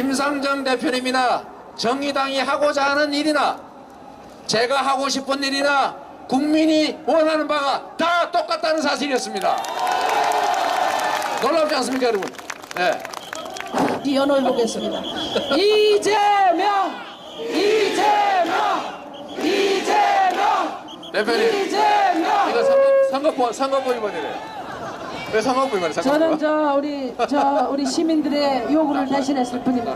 심상정 대표님이나 정의당이 하고자 하는 일이나 제가 하고 싶은 일이나 국민이 원하는 바가 다 똑같다는 사실이었습니다. 놀랍지 않습니까, 여러분? 네. 연호해 보겠습니다. 이재명, 대표님, 이재명. 이거 선거법 위반이래요. 왜 선거법 위반이에요? 저는 우리 시민들의 요구를 대신했을 뿐입니다.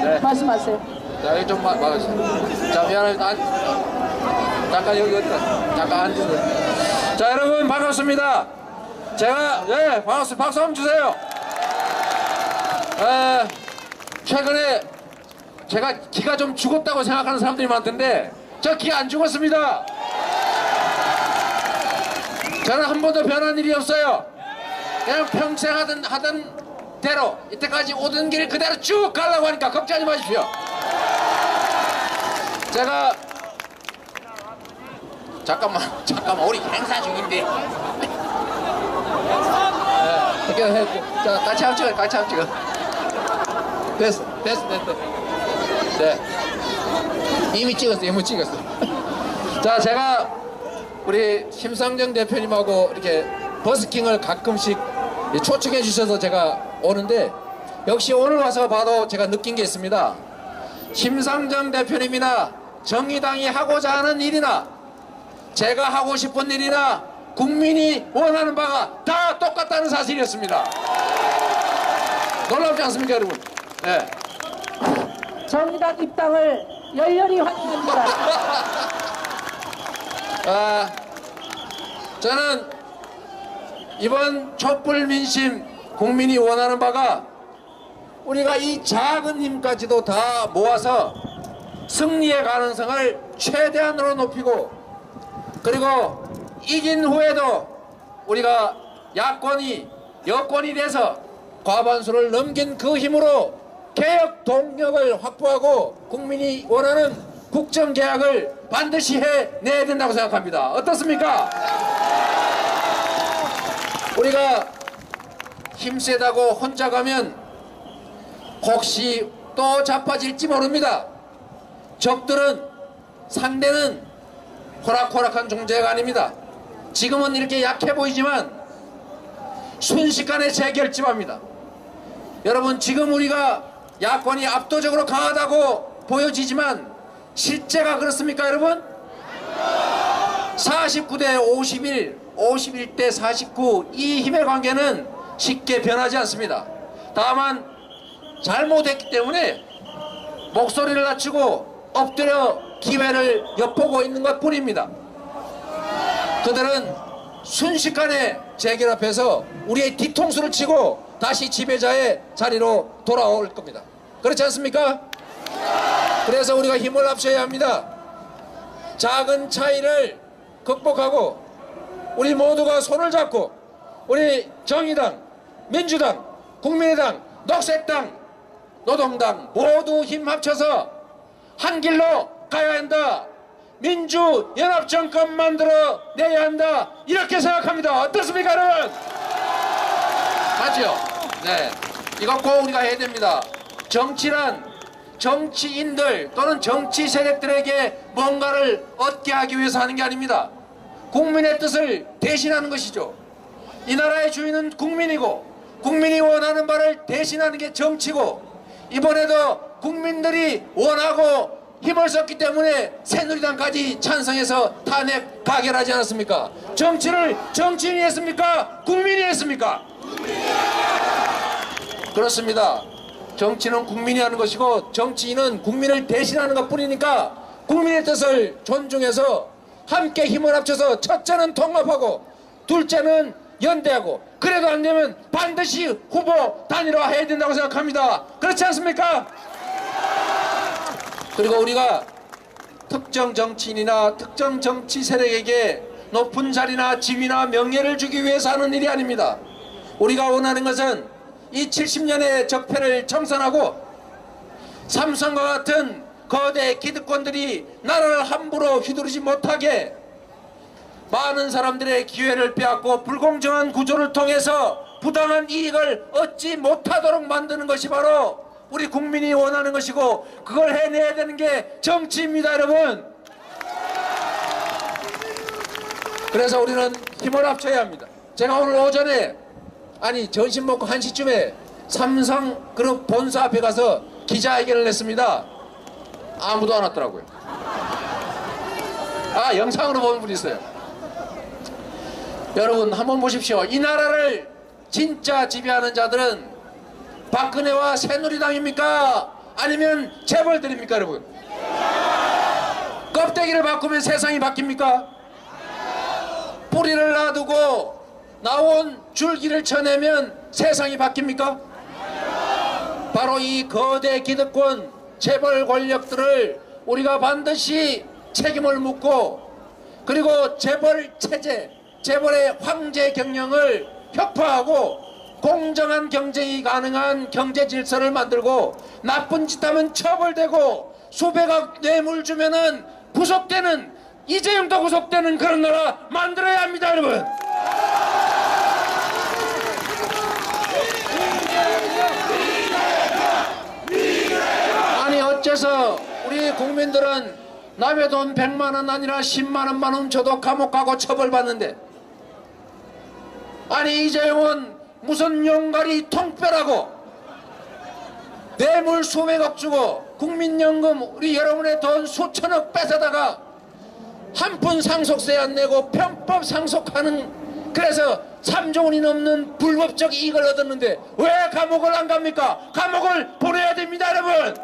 네. 말씀하세요. 자, 여기 좀 막아주세요. 자, 미안해. 잠깐 여기 어디다. 잠깐 앉으세요. 자, 여러분 반갑습니다. 제가 반갑습니다. 박수 한번 주세요. 최근에 제가 기가 좀 죽었다고 생각하는 사람들이 많던데 저 기 안 죽었습니다. 저는 한 번도 변한 일이 없어요. 그냥 평생 하던 대로 이때까지 오던 길 그대로 쭉 가려고 하니까 걱정하지 마십시오. 제가 잠깐만 우리 행사 중인데. 자, 같이 한번 찍어. 됐어. 네. 이미 찍었어. 자, 제가 우리 심상정 대표님하고 이렇게 버스킹을 가끔씩 초청해 주셔서 제가 오는데 역시 오늘 와서 봐도 제가 느낀 게 있습니다. 심상정 대표님이나 정의당이 하고자 하는 일이나 제가 하고 싶은 일이나 국민이 원하는 바가 다 똑같다는 사실이었습니다. 놀랍지 않습니까, 여러분? 네. 정의당 입당을 열렬히 환영합니다. 저는 이번 촛불 민심 국민이 원하는 바가 우리가 이 작은 힘까지도 다 모아서 승리의 가능성을 최대한으로 높이고 그리고 이긴 후에도 우리가 야권이 여권이 돼서 과반수를 넘긴 그 힘으로 개혁 동력을 확보하고 국민이 원하는 국정개혁을 반드시 해내야 된다고 생각합니다. 어떻습니까? 우리가 힘세다고 혼자 가면 혹시 또 자빠질지 모릅니다. 적들은 상대는 호락호락한 존재가 아닙니다. 지금은 이렇게 약해 보이지만 순식간에 재결집합니다. 여러분, 지금 우리가 야권이 압도적으로 강하다고 보여지지만 실제가 그렇습니까, 여러분? 49대 51, 51대 49 이 힘의 관계는 쉽게 변하지 않습니다. 다만 잘못했기 때문에 목소리를 낮추고 엎드려 기회를 엿보고 있는 것 뿐입니다. 그들은 순식간에 재결합해서 우리의 뒤통수를 치고 다시 지배자의 자리로 돌아올 겁니다. 그렇지 않습니까? 그래서 우리가 힘을 합쳐야 합니다. 작은 차이를 극복하고 우리 모두가 손을 잡고 우리 정의당, 민주당, 국민의당, 녹색당, 노동당 모두 힘 합쳐서 한 길로 가야 한다. 민주연합정권 만들어 내야 한다. 이렇게 생각합니다. 어떻습니까, 여러분? 맞죠? 네. 이거 꼭 우리가 해야 됩니다. 정치란 정치인들 또는 정치 세력들에게 뭔가를 얻게 하기 위해서 하는 게 아닙니다. 국민의 뜻을 대신하는 것이죠. 이 나라의 주인은 국민이고 국민이 원하는 바를 대신하는 게 정치고 이번에도 국민들이 원하고 힘을 썼기 때문에 새누리당까지 찬성해서 탄핵 가결하지 않았습니까? 정치를 정치인이 했습니까? 국민이 했습니까? 그렇습니다. 정치는 국민이 하는 것이고 정치인은 국민을 대신하는 것 뿐이니까 국민의 뜻을 존중해서 함께 힘을 합쳐서 첫째는 통합하고 둘째는 연대하고 그래도 안 되면 반드시 후보 단일화해야 된다고 생각합니다. 그렇지 않습니까? 그리고 우리가 특정 정치인이나 특정 정치 세력에게 높은 자리나 지위나 명예를 주기 위해서 하는 일이 아닙니다. 우리가 원하는 것은 이 70년의 적폐를 청산하고 삼성과 같은 거대 기득권들이 나라를 함부로 휘두르지 못하게 많은 사람들의 기회를 빼앗고 불공정한 구조를 통해서 부당한 이익을 얻지 못하도록 만드는 것이 바로 우리 국민이 원하는 것이고 그걸 해내야 되는 게 정치입니다, 여러분. 그래서 우리는 힘을 합쳐야 합니다. 제가 오늘 오전에 점심 먹고 1시쯤에 삼성그룹 본사 앞에 가서 기자회견을 했습니다. 아무도 안 왔더라고요. 영상으로 보는 분이 있어요. 여러분 한번 보십시오. 이 나라를 진짜 지배하는 자들은 박근혜와 새누리당입니까? 아니면 재벌들입니까, 여러분? 껍데기를 바꾸면 세상이 바뀝니까? 뿌리를 놔두고 나온 줄기를 쳐내면 세상이 바뀝니까? 바로 이 거대 기득권 재벌 권력들을 우리가 반드시 책임을 묻고, 그리고 재벌 체제, 재벌의 황제 경영을 혁파하고 공정한 경쟁이 가능한 경제 질서를 만들고, 나쁜 짓 하면 처벌되고 수백억 뇌물 주면은 구속되는, 이재용도 구속되는 그런 나라 만들어야 합니다, 여러분. 아니 어째서 우리 국민들은 남의 돈 100만원 아니라 10만원만 훔쳐도 감옥 가고 처벌받는데, 아니 이재용은 무슨 용가리 통뼈라고 뇌물 수백억 주고 국민연금 우리 여러분의 돈 수천억 뺏어다가 한 푼 상속세 안 내고 편법 상속하는, 그래서 3조 원이 넘는 불법적 이익을 얻었는데 왜 감옥을 안 갑니까? 감옥을 보내야 됩니다, 여러분.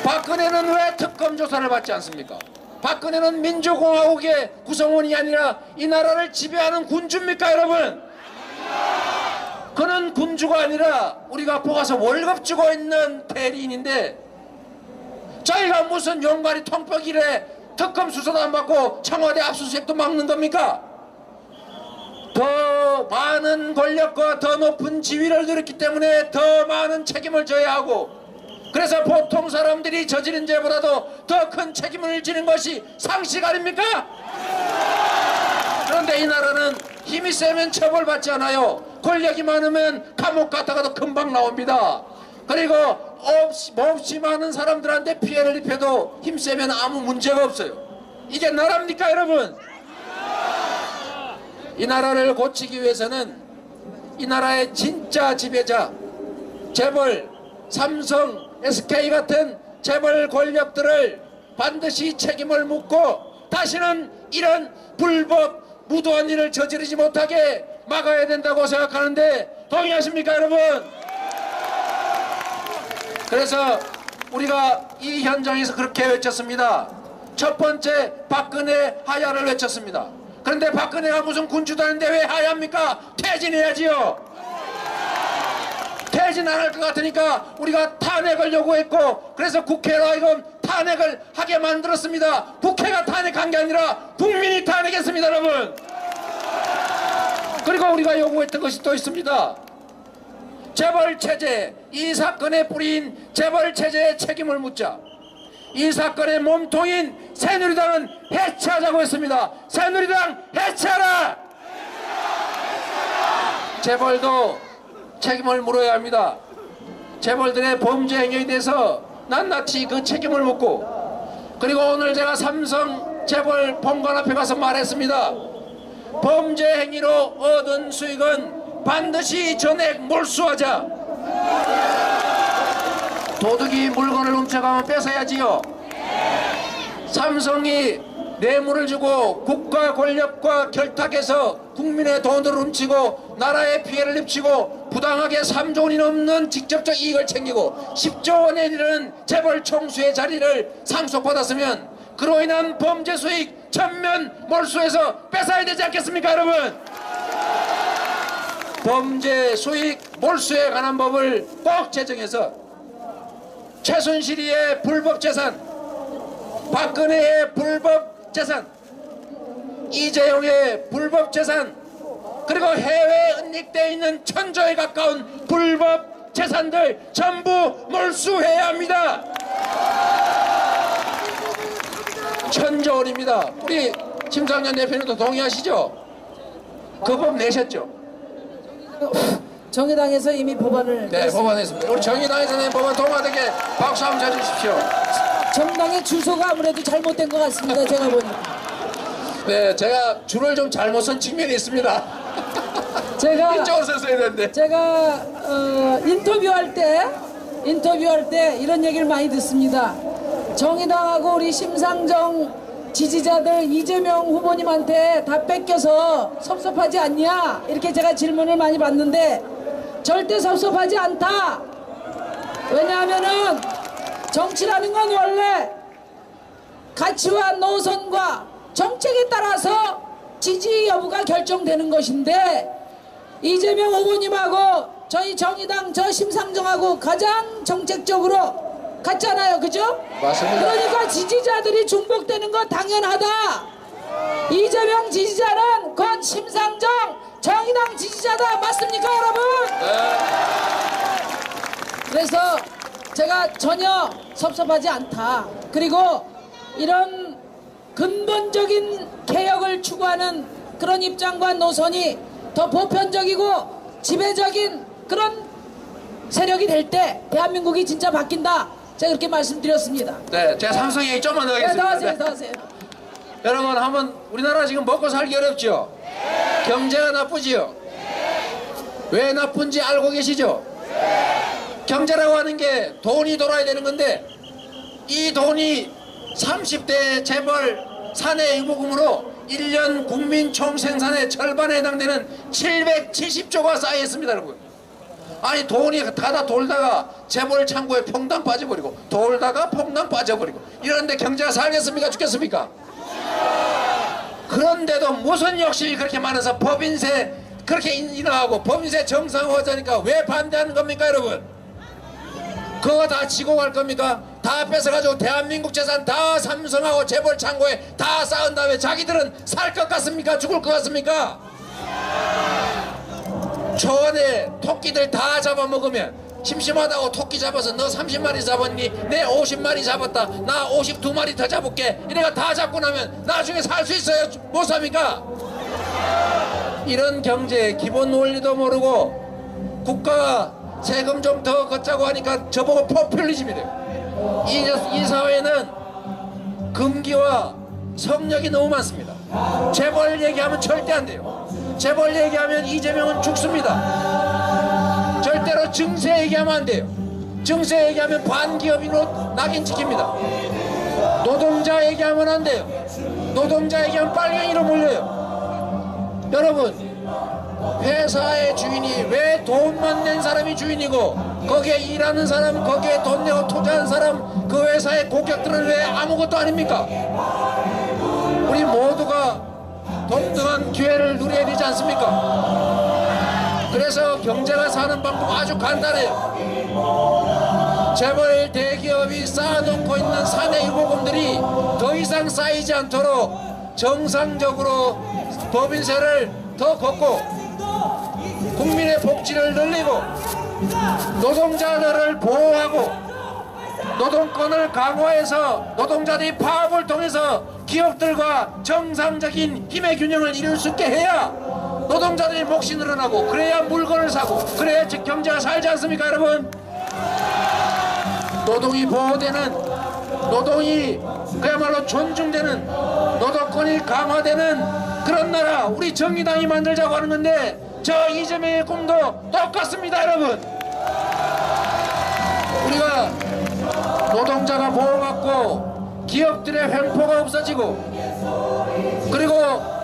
박근혜는 왜 특검 조사를 받지 않습니까? 박근혜는 민주공화국의 구성원이 아니라 이 나라를 지배하는 군주입니까, 여러분? 그는 군주가 아니라 우리가 뽑아서 월급 주고 있는 대리인인데, 저희가 무슨 용가리 통뼈기래 특검 수사도 안 받고 청와대 압수수색도 막는 겁니까? 더 많은 권력과 더 높은 지위를 누렸기 때문에 더 많은 책임을 져야 하고, 그래서 보통 사람들이 저지른 죄보다도 더 큰 책임을 지는 것이 상식 아닙니까? 그런데 이 나라는 힘이 세면 처벌받지 않아요. 권력이 많으면 감옥 갔다가도 금방 나옵니다. 그리고 몹시 많은 사람들한테 피해를 입혀도 힘 세면 아무 문제가 없어요. 이게 나라입니까, 여러분? 이 나라를 고치기 위해서는 이 나라의 진짜 지배자, 재벌, 삼성, SK 같은 재벌 권력들을 반드시 책임을 묻고 다시는 이런 불법 무도한 일을 저지르지 못하게 막아야 된다고 생각하는데 동의하십니까, 여러분? 그래서 우리가 이 현장에서 그렇게 외쳤습니다. 첫 번째, 박근혜 하야를 외쳤습니다. 그런데 박근혜가 무슨 군주도 아닌데 왜 하야합니까? 퇴진해야지요. 퇴진 안 할 것 같으니까 우리가 탄핵을 요구했고, 그래서 국회로 하여금 탄핵을 하게 만들었습니다. 국회가 탄핵한 게 아니라 국민이 탄핵했습니다, 여러분. 그리고 우리가 요구했던 것이 또 있습니다. 재벌체제, 이 사건의 뿌리인 재벌체제의 책임을 묻자. 이 사건의 몸통인 새누리당은 해체하자고 했습니다. 새누리당 해체하라! 재벌도 책임을 물어야 합니다. 재벌들의 범죄 행위에 대해서 낱낱이 그 책임을 묻고, 그리고 오늘 제가 삼성 재벌 본관 앞에 가서 말했습니다. 범죄 행위로 얻은 수익은 반드시 전액 몰수하자. 도둑이 물건을 훔쳐가면 뺏어야지요. 삼성이 뇌물을 주고 국가 권력과 결탁해서 국민의 돈을 훔치고 나라에 피해를 입히고 부당하게 3조 원이 넘는 직접적 이익을 챙기고 10조 원에 이르는 재벌 총수의 자리를 상속받았으면 그로 인한 범죄 수익 전면 몰수해서 뺏어야 되지 않겠습니까, 여러분? 범죄 수익 몰수에 관한 법을 꼭 제정해서 최순실이의 불법 재산, 박근혜의 불법 재산, 이재용의 불법 재산, 그리고 해외에 은닉되어 있는 천조에 가까운 불법 재산들 전부 몰수해야 합니다. 천조 원입니다. 우리 심상정 대표님도 동의하시죠? 그 법 내셨죠? 정의당에서 이미 법안을 네, 법안했습니다. 우리 정의당에서 낸 법안 통과되게 박수 한번 쳐주십시오. 정당의 주소가 아무래도 잘못된 것 같습니다. 제가 보니까. 네, 제가 줄을 좀 잘못 선 측면이 있습니다. 제가 이쪽으로 섰어야 되는데. 제가 인터뷰할 때 이런 얘기를 많이 듣습니다. 정의당하고 우리 심상정 지지자들 이재명 후보님한테 다 뺏겨서 섭섭하지 않냐? 이렇게 제가 질문을 많이 받는데 절대 섭섭하지 않다. 왜냐하면은 정치라는 건 원래 가치와 노선과 정책에 따라서 지지 여부가 결정되는 것인데 이재명 후보님하고 저희 정의당 저 심상정하고 가장 정책적으로 같잖아요. 그죠? 맞습니다. 그러니까 지지자들이 중복되는 건 당연하다. 이재명 지지자는 곧 심상정 정의당 지지자다. 맞습니까 여러분? 네. 그래서 제가 전혀 섭섭하지 않다. 그리고 이런 근본적인 개혁을 추구하는 그런 입장과 노선이 더 보편적이고 지배적인 그런 세력이 될 때 대한민국이 진짜 바뀐다. 제가 그렇게 말씀드렸습니다. 네, 제가 삼성 얘기 좀만 더 네, 더 하겠습니다. 하세요, 더 하세요. 여러분, 한번 우리나라 지금 먹고 살기 어렵죠? 경제가 나쁘지요? 왜 나쁜지 알고 계시죠? 경제라고 하는 게 돈이 돌아야 되는 건데 이 돈이 30대 재벌 사내 유보금으로 1년 국민 총생산의 절반에 해당되는 770조가 쌓여있습니다. 여러분, 아니 돈이 가다 돌다가 재벌 창고에 퐁당 빠져버리고 돌다가 퐁당 빠져버리고 이러는데 경제가 살겠습니까? 죽겠습니까? 그런데도 무슨 욕심이 그렇게 많아서 법인세 그렇게 인하하고 법인세 정상화하자니까 왜 반대하는 겁니까 여러분? 그거 다 지고 갈 겁니까? 다 뺏어가지고 대한민국 재산 다 삼성하고 재벌 창고에 다 쌓은 다음에 자기들은 살 것 같습니까? 죽을 것 같습니까? 초원에 토끼들 다 잡아먹으면 심심하다고 토끼 잡아서 너 30마리 잡았니? 내 50마리 잡았다. 나 52마리 더 잡을게. 이래가 다 잡고 나면 나중에 살 수 있어요? 못 삽니까? 이런 경제 기본 원리도 모르고 국가가 세금 좀 더 걷자고 하니까 저보고 포퓰리즘이래요. 이 사회는 금기와 성역이 너무 많습니다. 재벌 얘기하면 절대 안 돼요. 재벌 얘기하면 이재명은 죽습니다. 절대로 증세 얘기하면 안 돼요. 증세 얘기하면 반기업인으로 낙인 찍힙니다. 노동자 얘기하면 안 돼요. 노동자 얘기하면 빨갱이로 몰려요. 여러분, 회사의 주인이 왜 돈만 낸 사람이 주인이고 거기에 일하는 사람, 거기에 돈 내고 투자한 사람, 그 회사의 고객들은 왜 아무것도 아닙니까? 우리 모두가 동등한 기회를 누려야 되지 않습니까? 그래서 경제가 사는 방법 아주 간단해요. 재벌 대기업이 쌓아놓고 있는 사내 유보금들이 더 이상 쌓이지 않도록 정상적으로 법인세를 더 걷고 국민의 복지를 늘리고 노동자들을 보호하고 노동권을 강화해서 노동자들이 파업을 통해서 기업들과 정상적인 힘의 균형을 이룰 수 있게 해야 노동자들이 몫이 늘어나고 그래야 물건을 사고 그래야 즉 경제가 살지 않습니까 여러분? 노동이 보호되는, 노동이 그야말로 존중되는, 노동권이 강화되는 그런 나라 우리 정의당이 만들자고 하는 건데 저 이재명의 꿈도 똑같습니다 여러분. 우리가 노동자가 보호받고 기업들의 횡포가 없어지고 그리고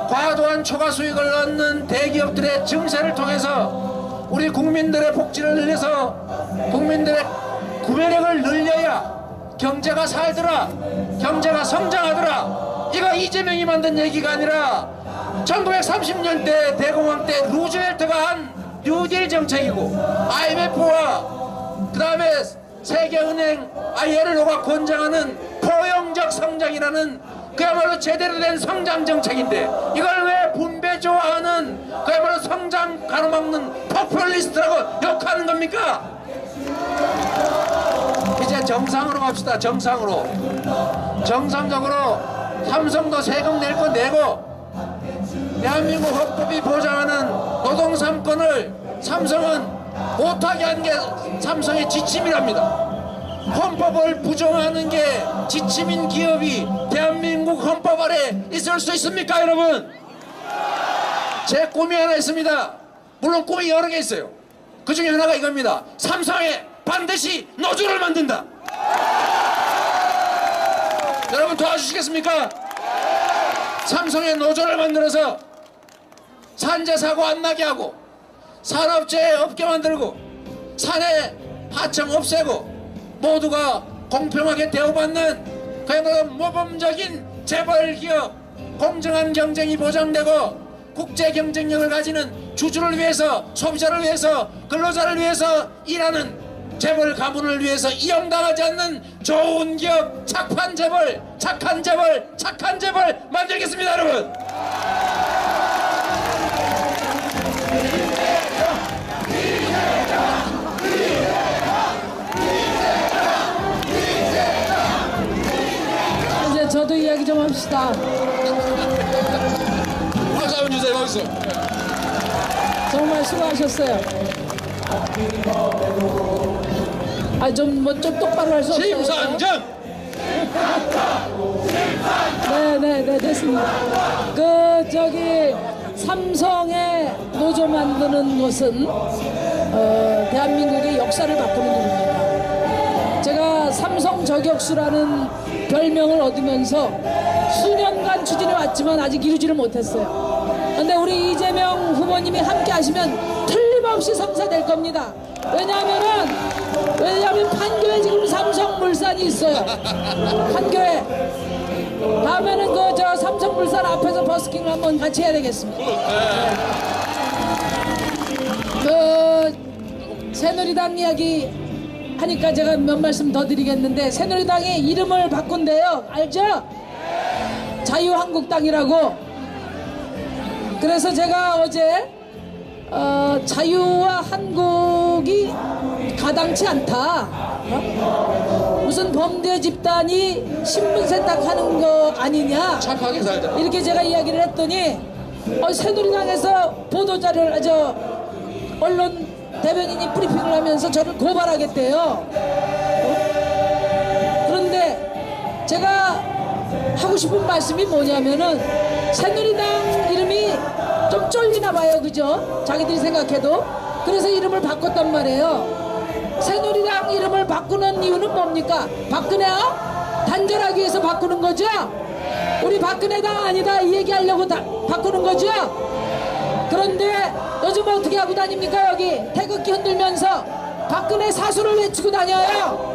과도한 초과 수익을 얻는 대기업들의 증세를 통해서 우리 국민들의 복지를 늘려서 국민들의 구매력을 늘려야 경제가 살더라, 경제가 성장하더라. 이거 이재명이 만든 얘기가 아니라 1930년대 대공황 때 루즈벨트가 한 뉴딜 정책이고 IMF와 그 다음에 세계은행 ILO가 권장하는 포용적 성장이라는 그야말로 제대로 된 성장 정책인데 이걸 왜 분배 좋아하는 그야말로 성장 가로막는 포퓰리스트라고 욕하는 겁니까? 이제 정상으로 갑시다. 정상으로. 정상적으로 삼성도 세금 낼 거 내고 대한민국 헌법이 보장하는 노동 3권을 삼성은 못하게 한 게 삼성의 지침이랍니다. 헌법을 부정하는 게 지침인 기업이 대한민국 헌법 아래 있을 수 있습니까, 여러분? 제 꿈이 하나 있습니다. 물론 꿈이 여러 개 있어요. 그 중에 하나가 이겁니다. 삼성에 반드시 노조를 만든다. 여러분 도와주시겠습니까? 삼성에 노조를 만들어서 산재 사고 안 나게 하고 산업재해 없게 만들고 산해 하청 없애고 모두가 공평하게 대우받는 그야말로 모범적인 재벌기업, 공정한 경쟁이 보장되고 국제 경쟁력을 가지는 주주를 위해서, 소비자를 위해서, 근로자를 위해서 일하는 재벌 가문을 위해서 이용당하지 않는 좋은 기업, 착한 재벌, 착한 재벌, 착한 재벌 만들겠습니다, 여러분. 이제 저도 이야기 좀 합시다. 박수 한번 주세요, 박수. 정말 수고하셨어요. 좀 똑바로 할 수 없어요. 심상정. 네, 됐습니다. 삼성의 노조 만드는 것은 대한민국의 역사를 바꾸는 일입니다. 제가 삼성 저격수라는 별명을 얻으면서 수년간 추진해 왔지만 아직 이루지를 못했어요. 그런데 우리 이재명 후보님이 함께 하시면 틀림없이 성사될 겁니다. 왜냐하면 판교에 지금 삼성물산이 있어요. 판교에. 다음에는 삼성물산 앞에서 버스킹을 한번 같이 해야 되겠습니다. 새누리당 이야기 하니까 제가 몇 말씀 더 드리겠는데, 새누리당이 이름을 바꾼대요. 알죠? 자유한국당이라고. 그래서 제가 어제 자유와 한국이 가당치 않다. 무슨 범죄 집단이 신분 세탁하는 거 아니냐. 착하게 살자. 이렇게 제가 이야기를 했더니 새누리당에서 보도자료를 언론 대변인이 브리핑을 하면서 저를 고발하겠대요. 그런데 제가 하고 싶은 말씀이 뭐냐면은 새누리당 이름이 좀 쫄리나 봐요, 그죠? 자기들이 생각해도. 그래서 이름을 바꿨단 말이에요. 새누리당 이름을 바꾸는 이유는 뭡니까? 박근혜와 단절하기 위해서 바꾸는 거죠? 우리 박근혜당 아니다 이 얘기하려고 바꾸는 거죠? 그런데 요즘 어떻게 하고 다닙니까? 여기 태극기 흔들면서 박근혜 사수를 외치고 다녀요.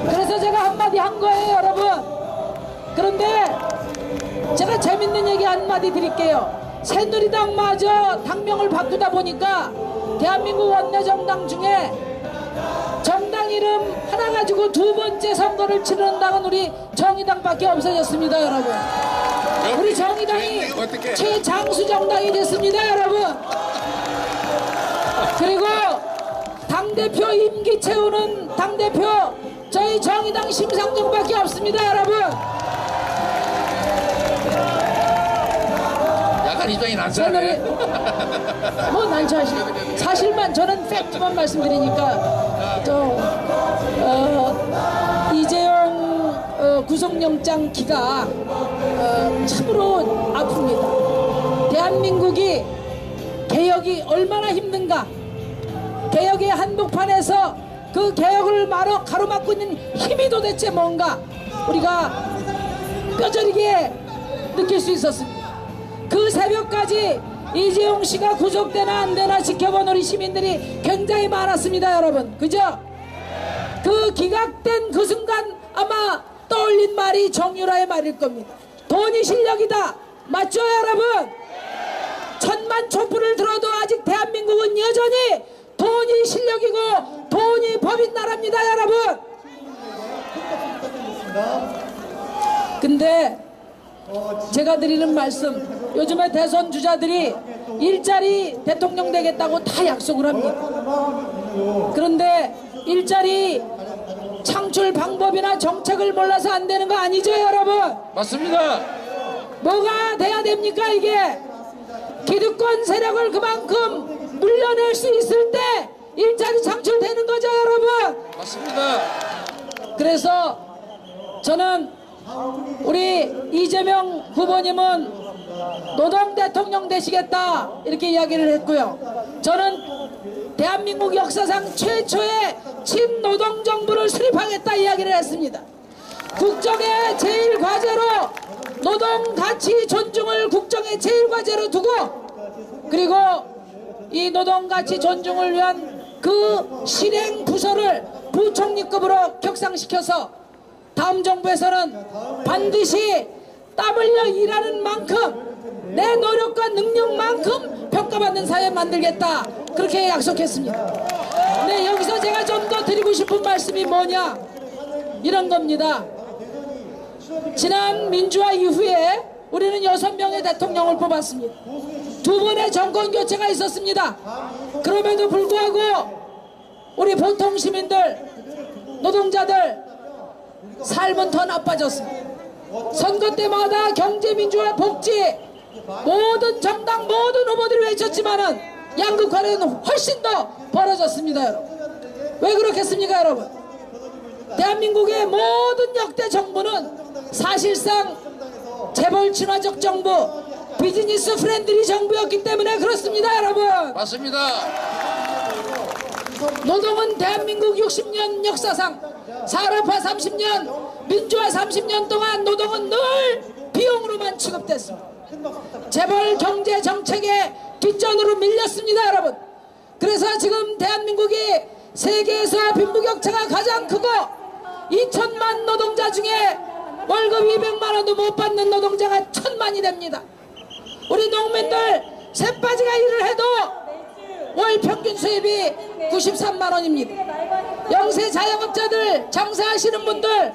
그래서 제가 한마디 한 거예요, 여러분. 그런데 제가 재밌는 얘기 한마디 드릴게요. 새누리당마저 당명을 바꾸다 보니까 대한민국 원내 정당 중에 정당 이름 하나 가지고 두 번째 선거를 치른다는 우리 정의당밖에 없어졌습니다, 여러분. 우리 정의당이 최장수 정당이 됐습니다, 여러분. 그리고 당대표 임기 채우는 당대표 저희 정의당 심상정밖에 없습니다, 여러분. 약간 입장이 난처하네. 뭐 난처하시. 사실만 저는 팩트만 말씀드리니까 이재용 구속영장 기각 참으로 아픕니다. 대한민국이 개혁이 얼마나 힘든가. 개혁의 한복판에서 그 개혁을 가로막고 있는 힘이 도대체 뭔가 우리가 뼈저리게 느낄 수 있었습니다. 그 새벽까지 이재용 씨가 구속되나 안 되나 지켜본 우리 시민들이 굉장히 많았습니다, 여러분. 그죠? 그 기각된 그 순간 아마 떠올린 말이 정유라의 말일 겁니다. 돈이 실력이다. 맞죠, 여러분? 천만 촛불을 들어도 아직 대한민국은 여전히 돈이 실력이고 돈이 법인 나라입니다, 여러분. 근데 제가 드리는 말씀, 요즘에 대선 주자들이 일자리 대통령 되겠다고 다 약속을 합니다. 그런데 일자리 창출 방법이나 정책을 몰라서 안 되는 거 아니죠, 여러분? 맞습니다. 뭐가 돼야 됩니까? 이게 기득권 세력을 그만큼 물려낼 수 있을 때 일자리 창출되는 거죠, 여러분. 맞습니다. 그래서 저는 우리 이재명 후보님은 노동 대통령 되시겠다 이렇게 이야기를 했고요. 저는 대한민국 역사상 최초의 친노동 정부를 수립하겠다 이야기를 했습니다. 국정의 제일 과제로 노동 가치 존중을 국정의 제일 과제로 두고, 그리고 이 노동 가치 존중을 위한 그 실행 부서를 부총리급으로 격상시켜서 다음 정부에서는 반드시 땀 흘려 일하는 만큼 내 노력과 능력만큼 평가받는 사회 만들겠다, 그렇게 약속했습니다. 네, 여기서 제가 좀 더 드리고 싶은 말씀이 뭐냐, 이런 겁니다. 지난 민주화 이후에 우리는 6명의 대통령을 뽑았습니다. 2번의 정권 교체가 있었습니다. 그럼에도 불구하고 우리 보통 시민들, 노동자들 삶은 더 나빠졌습니다. 선거 때마다 경제, 민주화, 복지 모든 정당, 모든 후보들이 외쳤지만은 양극화는 훨씬 더 벌어졌습니다, 여러분. 왜 그렇겠습니까, 여러분? 대한민국의 모든 역대 정부는 사실상 재벌 친화적 정부, 비즈니스 프렌들리 정부였기 때문에 그렇습니다, 여러분. 맞습니다. 노동은 대한민국 60년 역사상 산업화 30년, 민주화 30년 동안 노동은 늘 비용으로만 취급됐습니다. 재벌 경제 정책의 뒷전으로 밀렸습니다, 여러분. 그래서 지금 대한민국이 세계에서 빈부격차가 가장 크고 2천만 노동자 중에 월급 200만 원도 못 받는 노동자가 1,000만이 됩니다. 우리 농민들 새바지가 일을 해도 월 평균 수입이 93만 원입니다. 영세 자영업자들, 장사하시는 분들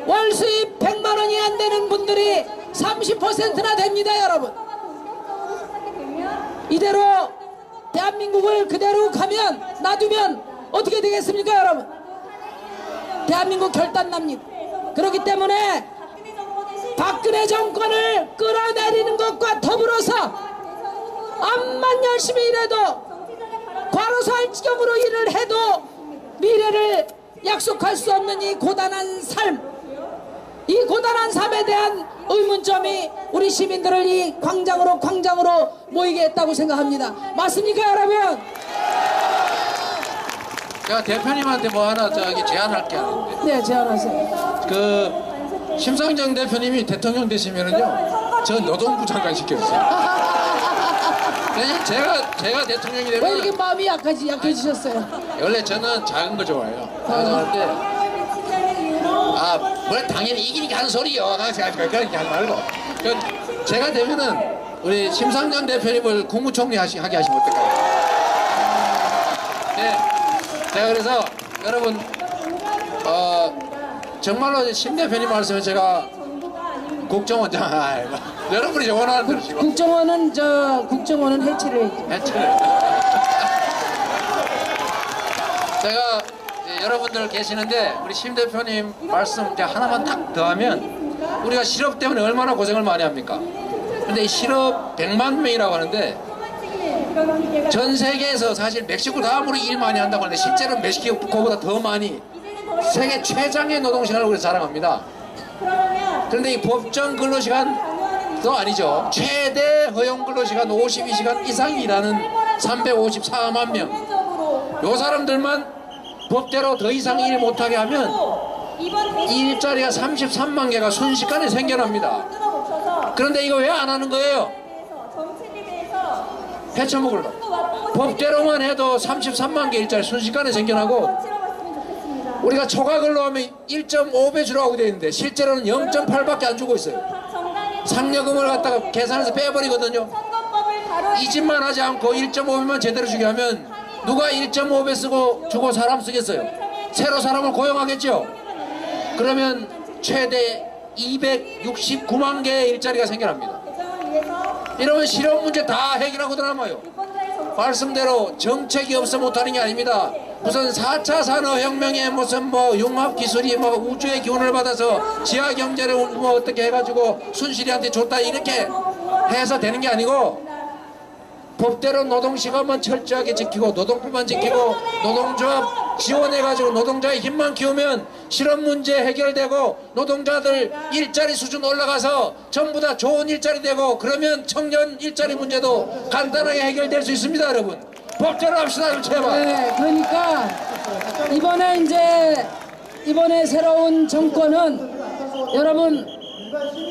월 수입 100만 원이 안 되는 분들이 30%나 됩니다, 여러분. 이대로 대한민국을 그대로 가면, 놔두면 어떻게 되겠습니까, 여러분? 대한민국 결단납니다. 그렇기 때문에 박근혜 정권을 끌어내리는 것과 더불어서 암만 열심히 일해도, 과로사할 지경으로 일을 해도 미래를 약속할 수 없는 이 고단한 삶, 이 고단한 삶에 대한 의문점이 우리 시민들을 이 광장으로 모이게 했다고 생각합니다. 맞습니까, 여러분? 제가 대표님한테 뭐 하나 저기 제안할 게 하는데, 네, 제안하세요. 그 심상정 대표님이 대통령 되시면은요, 저 노동부 장관 시켜주세요. 왜냐면 제가 대통령이 왜 이렇게 되면, 마음이 약해지셨어요? 원래 저는 작은 거 좋아해요. 좋아하는데, 뭐 당연히 이기니까 하는 소리요. 그렇게 하지 말고. 제가 되면은 우리 심상정 대표님을 국무총리 하게 하시면 어떨까요? 네. 제가 그래서 여러분, 정말로 심 대표님 말씀에 제가 국정원장, 여러분이 원하는 대로 시고. 국정원은 해체를 했죠. 제가 이제 여러분들 계시는데 우리 심 대표님 말씀 이제 하나만 딱 더하면, 우리가 실업 때문에 얼마나 고생을 많이 합니까? 근데 이 실업 100만 명이라고 하는데, 전 세계에서 사실 멕시코 다음으로 일 많이 한다고 하는데 실제로는 멕시코보다 더 많이 세계 최장의 노동시간을 우리가 자랑합니다. 그런데 이 법정 근로시간도 아니죠. 최대 허용 근로시간 52시간 이상 일하는 354만 명, 요 사람들만 법대로 더 이상 일 못하게 하면 일자리가 33만 개가 순식간에 생겨납니다. 그런데 이거 왜 안 하는 거예요? 헤쳐먹으려고. 법대로만 해도 33만 개 일자리 순식간에 생겨나고, 우리가 초과근로 하면 1.5배 주라고 되어 있는데 실제로는 0.8밖에 안 주고 있어요. 상여금을 갖다가 계산해서 빼버리거든요. 이 짓만 하지 않고 1.5배만 제대로 주게 하면 누가 1.5배 주고 사람 쓰겠어요? 새로 사람을 고용하겠죠? 그러면 최대 269만 개의 일자리가 생겨납니다. 이러면 실업 문제 다 해결하고 남아요. 말씀대로 정책이 없어 못하는 게 아닙니다. 무슨 4차 산업혁명에 무슨 뭐 융합기술이 뭐 우주의 기운을 받아서 지하경제를 뭐 어떻게 해가지고 순실이한테 줬다 이렇게 해서 되는 게 아니고, 법대로 노동시간만 철저하게 지키고 노동법만 지키고 노동조합 지원해가지고 노동자의 힘만 키우면 실업 문제 해결되고 노동자들 일자리 수준 올라가서 전부 다 좋은 일자리 되고 그러면 청년 일자리 문제도 간단하게 해결될 수 있습니다. 여러분 법대로 합시다. 제발. 네, 그러니까 이번에 새로운 정권은 여러분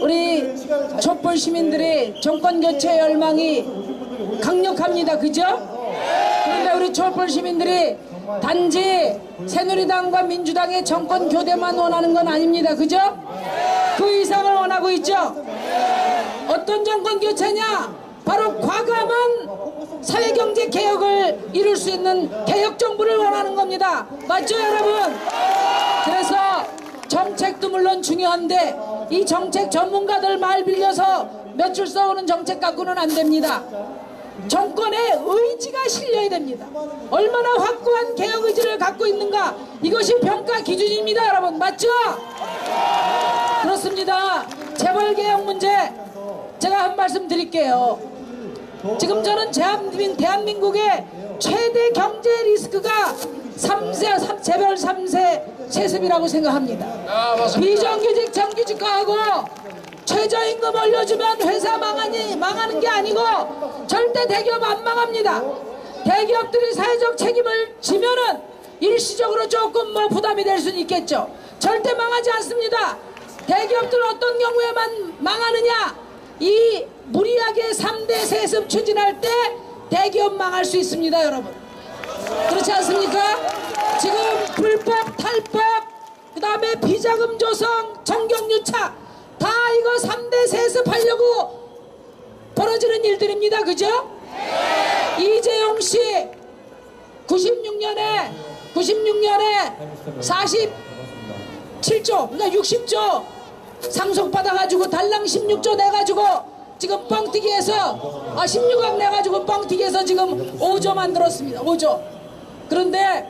우리 촛불 시민들의 정권 교체 열망이 강력합니다. 그죠? 그런데 우리 촛불 시민들이 단지 새누리당과 민주당의 정권 교대만 원하는 건 아닙니다. 그죠? 그 이상을 원하고 있죠. 어떤 정권 교체냐? 바로 과감한 사회경제 개혁을 이룰 수 있는 개혁정부를 원하는 겁니다. 맞죠 여러분? 그래서 정책도 물론 중요한데 이 정책 전문가들 말 빌려서 몇 줄 써오는 정책 갖고는 안 됩니다. 정권의 의지가 실려야 됩니다. 얼마나 확고한 개혁 의지를 갖고 있는가, 이것이 평가 기준입니다. 여러분 맞죠? 그렇습니다. 재벌개혁 문제 제가 한 말씀 드릴게요. 지금 저는 대한민국의 최대 경제 리스크가 재벌 3세 세습이라고 생각합니다. 비정규직 정규직화하고 최저임금 올려주면 회사 망하는 게 아니고 절대 대기업 안 망합니다. 대기업들이 사회적 책임을 지면은 일시적으로 조금 부담이 될 수는 있겠죠. 절대 망하지 않습니다. 대기업들은 어떤 경우에만 망하느냐, 이 무리하게 3대 세습 추진할 때 대기업 망할 수 있습니다. 여러분 그렇지 않습니까? 지금 불법 탈법 그 다음에 비자금 조성 정경유착 다 이거 3대 세습하려고 벌어지는 일들입니다. 그죠? 이재용씨 96년에 47조 그러니까 60조 상속받아가지고 달랑 16조 내가지고 지금 뻥튀기해서 16억 내가지고 뻥튀기해서 지금 5조 만들었습니다. 5조. 그런데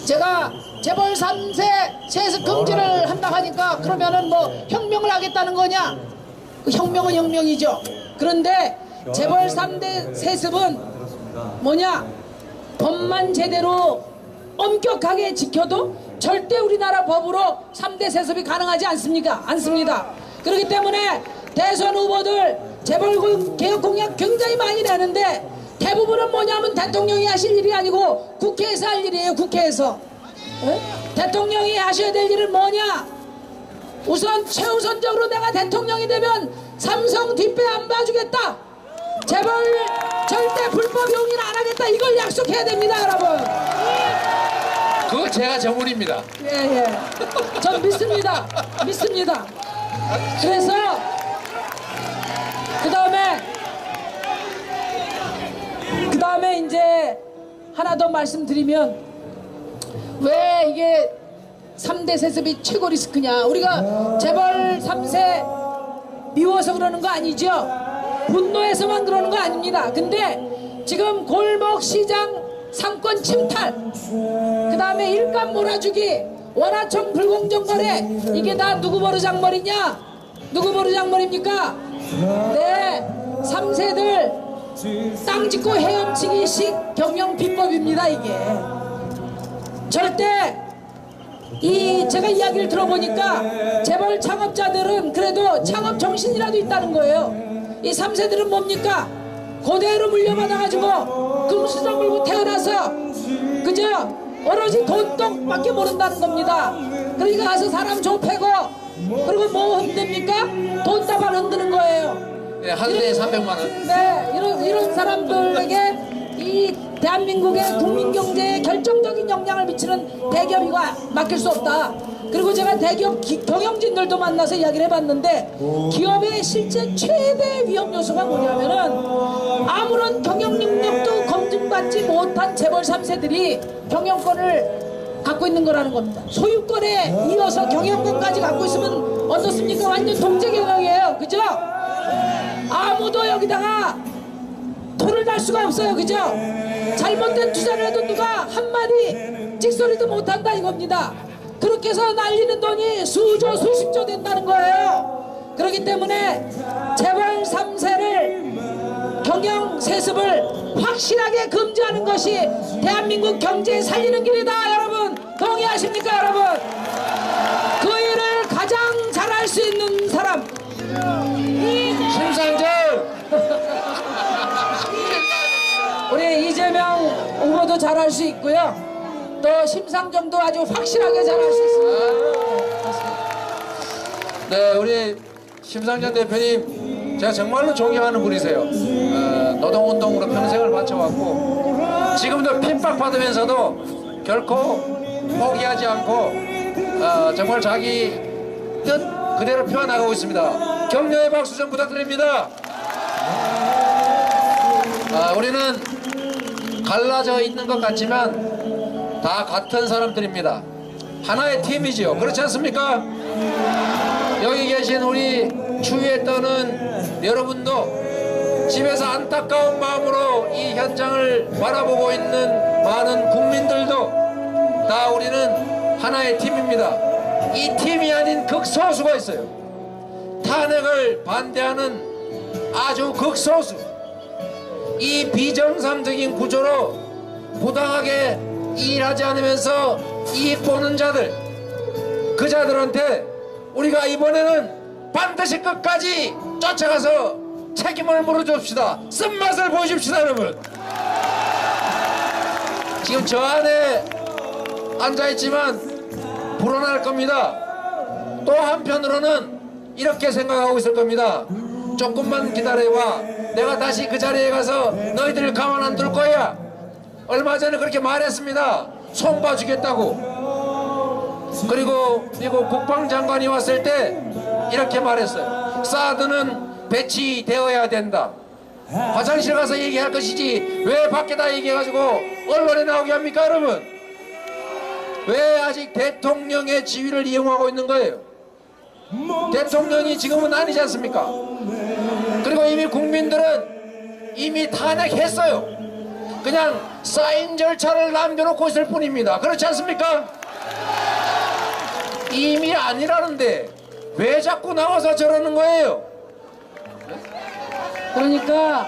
제가 재벌 3세 세습 금지를 한다 하니까 그러면은 혁명을 하겠다는 거냐? 그 혁명은 혁명이죠. 그런데 재벌 3대 세습은 뭐냐? 법만 제대로 엄격하게 지켜도 절대 우리나라 법으로 3대 세습이 가능하지 않습니까? 않습니다. 그렇기 때문에 대선 후보들 재벌 개혁 공약 굉장히 많이 내는데 대부분은 뭐냐면 대통령이 하실 일이 아니고 국회에서 할 일이에요. 국회에서. 대통령이 하셔야 될 일은 뭐냐? 우선 최우선적으로 내가 대통령이 되면 삼성 뒷배 안 봐주겠다. 재벌 절대 불법 용인 안 하겠다. 이걸 약속해야 됩니다. 여러분. 그거 제가 전문입니다. 예. 전 믿습니다. 그래서 그 다음에 이제 하나 더 말씀드리면 왜 이게 3대 세습이 최고 리스크냐. 우리가 재벌 3세 미워서 그러는 거 아니죠. 분노해서만 그러는 거 아닙니다. 근데 지금 골목 시장 상권 침탈 그 다음에 일감 몰아주기 원화청 불공정거래 이게 다 누구 버르장머리냐? 누구 버르장머리입니까? 네 3세들 땅 짓고 헤엄치기식 경영 비법입니다. 이게 절대 제가 이야기를 들어보니까 재벌 창업자들은 그래도 창업 정신이라도 있다는 거예요. 이 3세들은 뭡니까? 그대로 물려받아가지고 금수저 물고 태어나서 그저 오로지 돈독밖에 모른다는 겁니다. 그러니까 가서 사람 좁히고 그리고 뭐 흔듭니까? 돈다발 흔드는 거예요. 네, 한 대에 300만원. 네, 이런 사람들에게 이 대한민국의 국민 경제에 결정적인 영향을 미치는 대기업 이거 맡길 수 없다. 그리고 제가 대기업 경영진들도 만나서 이야기를 해봤는데 기업의 실제 최대 위험 요소가 뭐냐면은 아무런 경영 능력도 검증받지 못한 재벌 3세들이 경영권을 갖고 있는 거라는 겁니다. 소유권에 이어서 경영권까지 갖고 있으면 어떻습니까? 완전 독재 경영이에요. 그죠? 아무도 여기다가 돈을 달 수가 없어요. 그죠? 잘못된 투자를 해도 누가 한마디 찍소리도 못한다 이겁니다. 그렇게 해서 날리는 돈이 수조 수십조 된다는 거예요. 그렇기 때문에 재벌 3세를 경영 세습을 확실하게 금지하는 것이 대한민국 경제 살리는 길이다. 여러분 동의하십니까? 여러분 그 일을 가장 잘할 수 있는 사람 심상정 우리 이재명 후보도 잘할 수 있고요. 또 심상정도 아주 확실하게 잘할 수 있습니다. 네, 우리 심상정 대표님 제가 정말로 존경하는 분이세요. 노동운동으로 평생을 바쳐왔고 지금도 핍박받으면서도 결코 포기하지 않고 정말 자기 뜻 그대로 표현하고 있습니다. 격려의 박수 좀 부탁드립니다. 우리는 갈라져 있는 것 같지만 다 같은 사람들입니다. 하나의 팀이지요. 그렇지 않습니까? 여기 계신 우리 추위에 떠는 여러분도 집에서 안타까운 마음으로 이 현장을 바라보고 있는 많은 국민들도 다 우리는 하나의 팀입니다. 이 팀이 아닌 극소수가 있어요. 탄핵을 반대하는 아주 극소수. 이 비정상적인 구조로 부당하게 일하지 않으면서 이익 보는 자들, 그 자들한테 우리가 이번에는 반드시 끝까지 쫓아가서 책임을 물어줍시다. 쓴맛을 보여줍시다. 여러분 지금 저 안에 앉아있지만 불어날 겁니다. 또 한편으로는 이렇게 생각하고 있을 겁니다. 조금만 기다려봐. 내가 다시 그 자리에 가서 너희들을 가만 안 둘 거야. 얼마 전에 그렇게 말했습니다. 손 봐주겠다고. 그리고 미국 국방장관이 왔을 때 이렇게 말했어요. 사드는 배치되어야 된다. 화장실 가서 얘기할 것이지 왜 밖에다 얘기해가지고 언론에 나오게 합니까? 여러분 왜 아직 대통령의 지위를 이용하고 있는 거예요? 대통령이 지금은 아니지 않습니까? 그리고 이미 국민들은 이미 탄핵했어요. 그냥 사인 절차를 남겨놓고 있을 뿐입니다. 그렇지 않습니까? 이미 아니라는데 왜 자꾸 나와서 저러는 거예요? 그러니까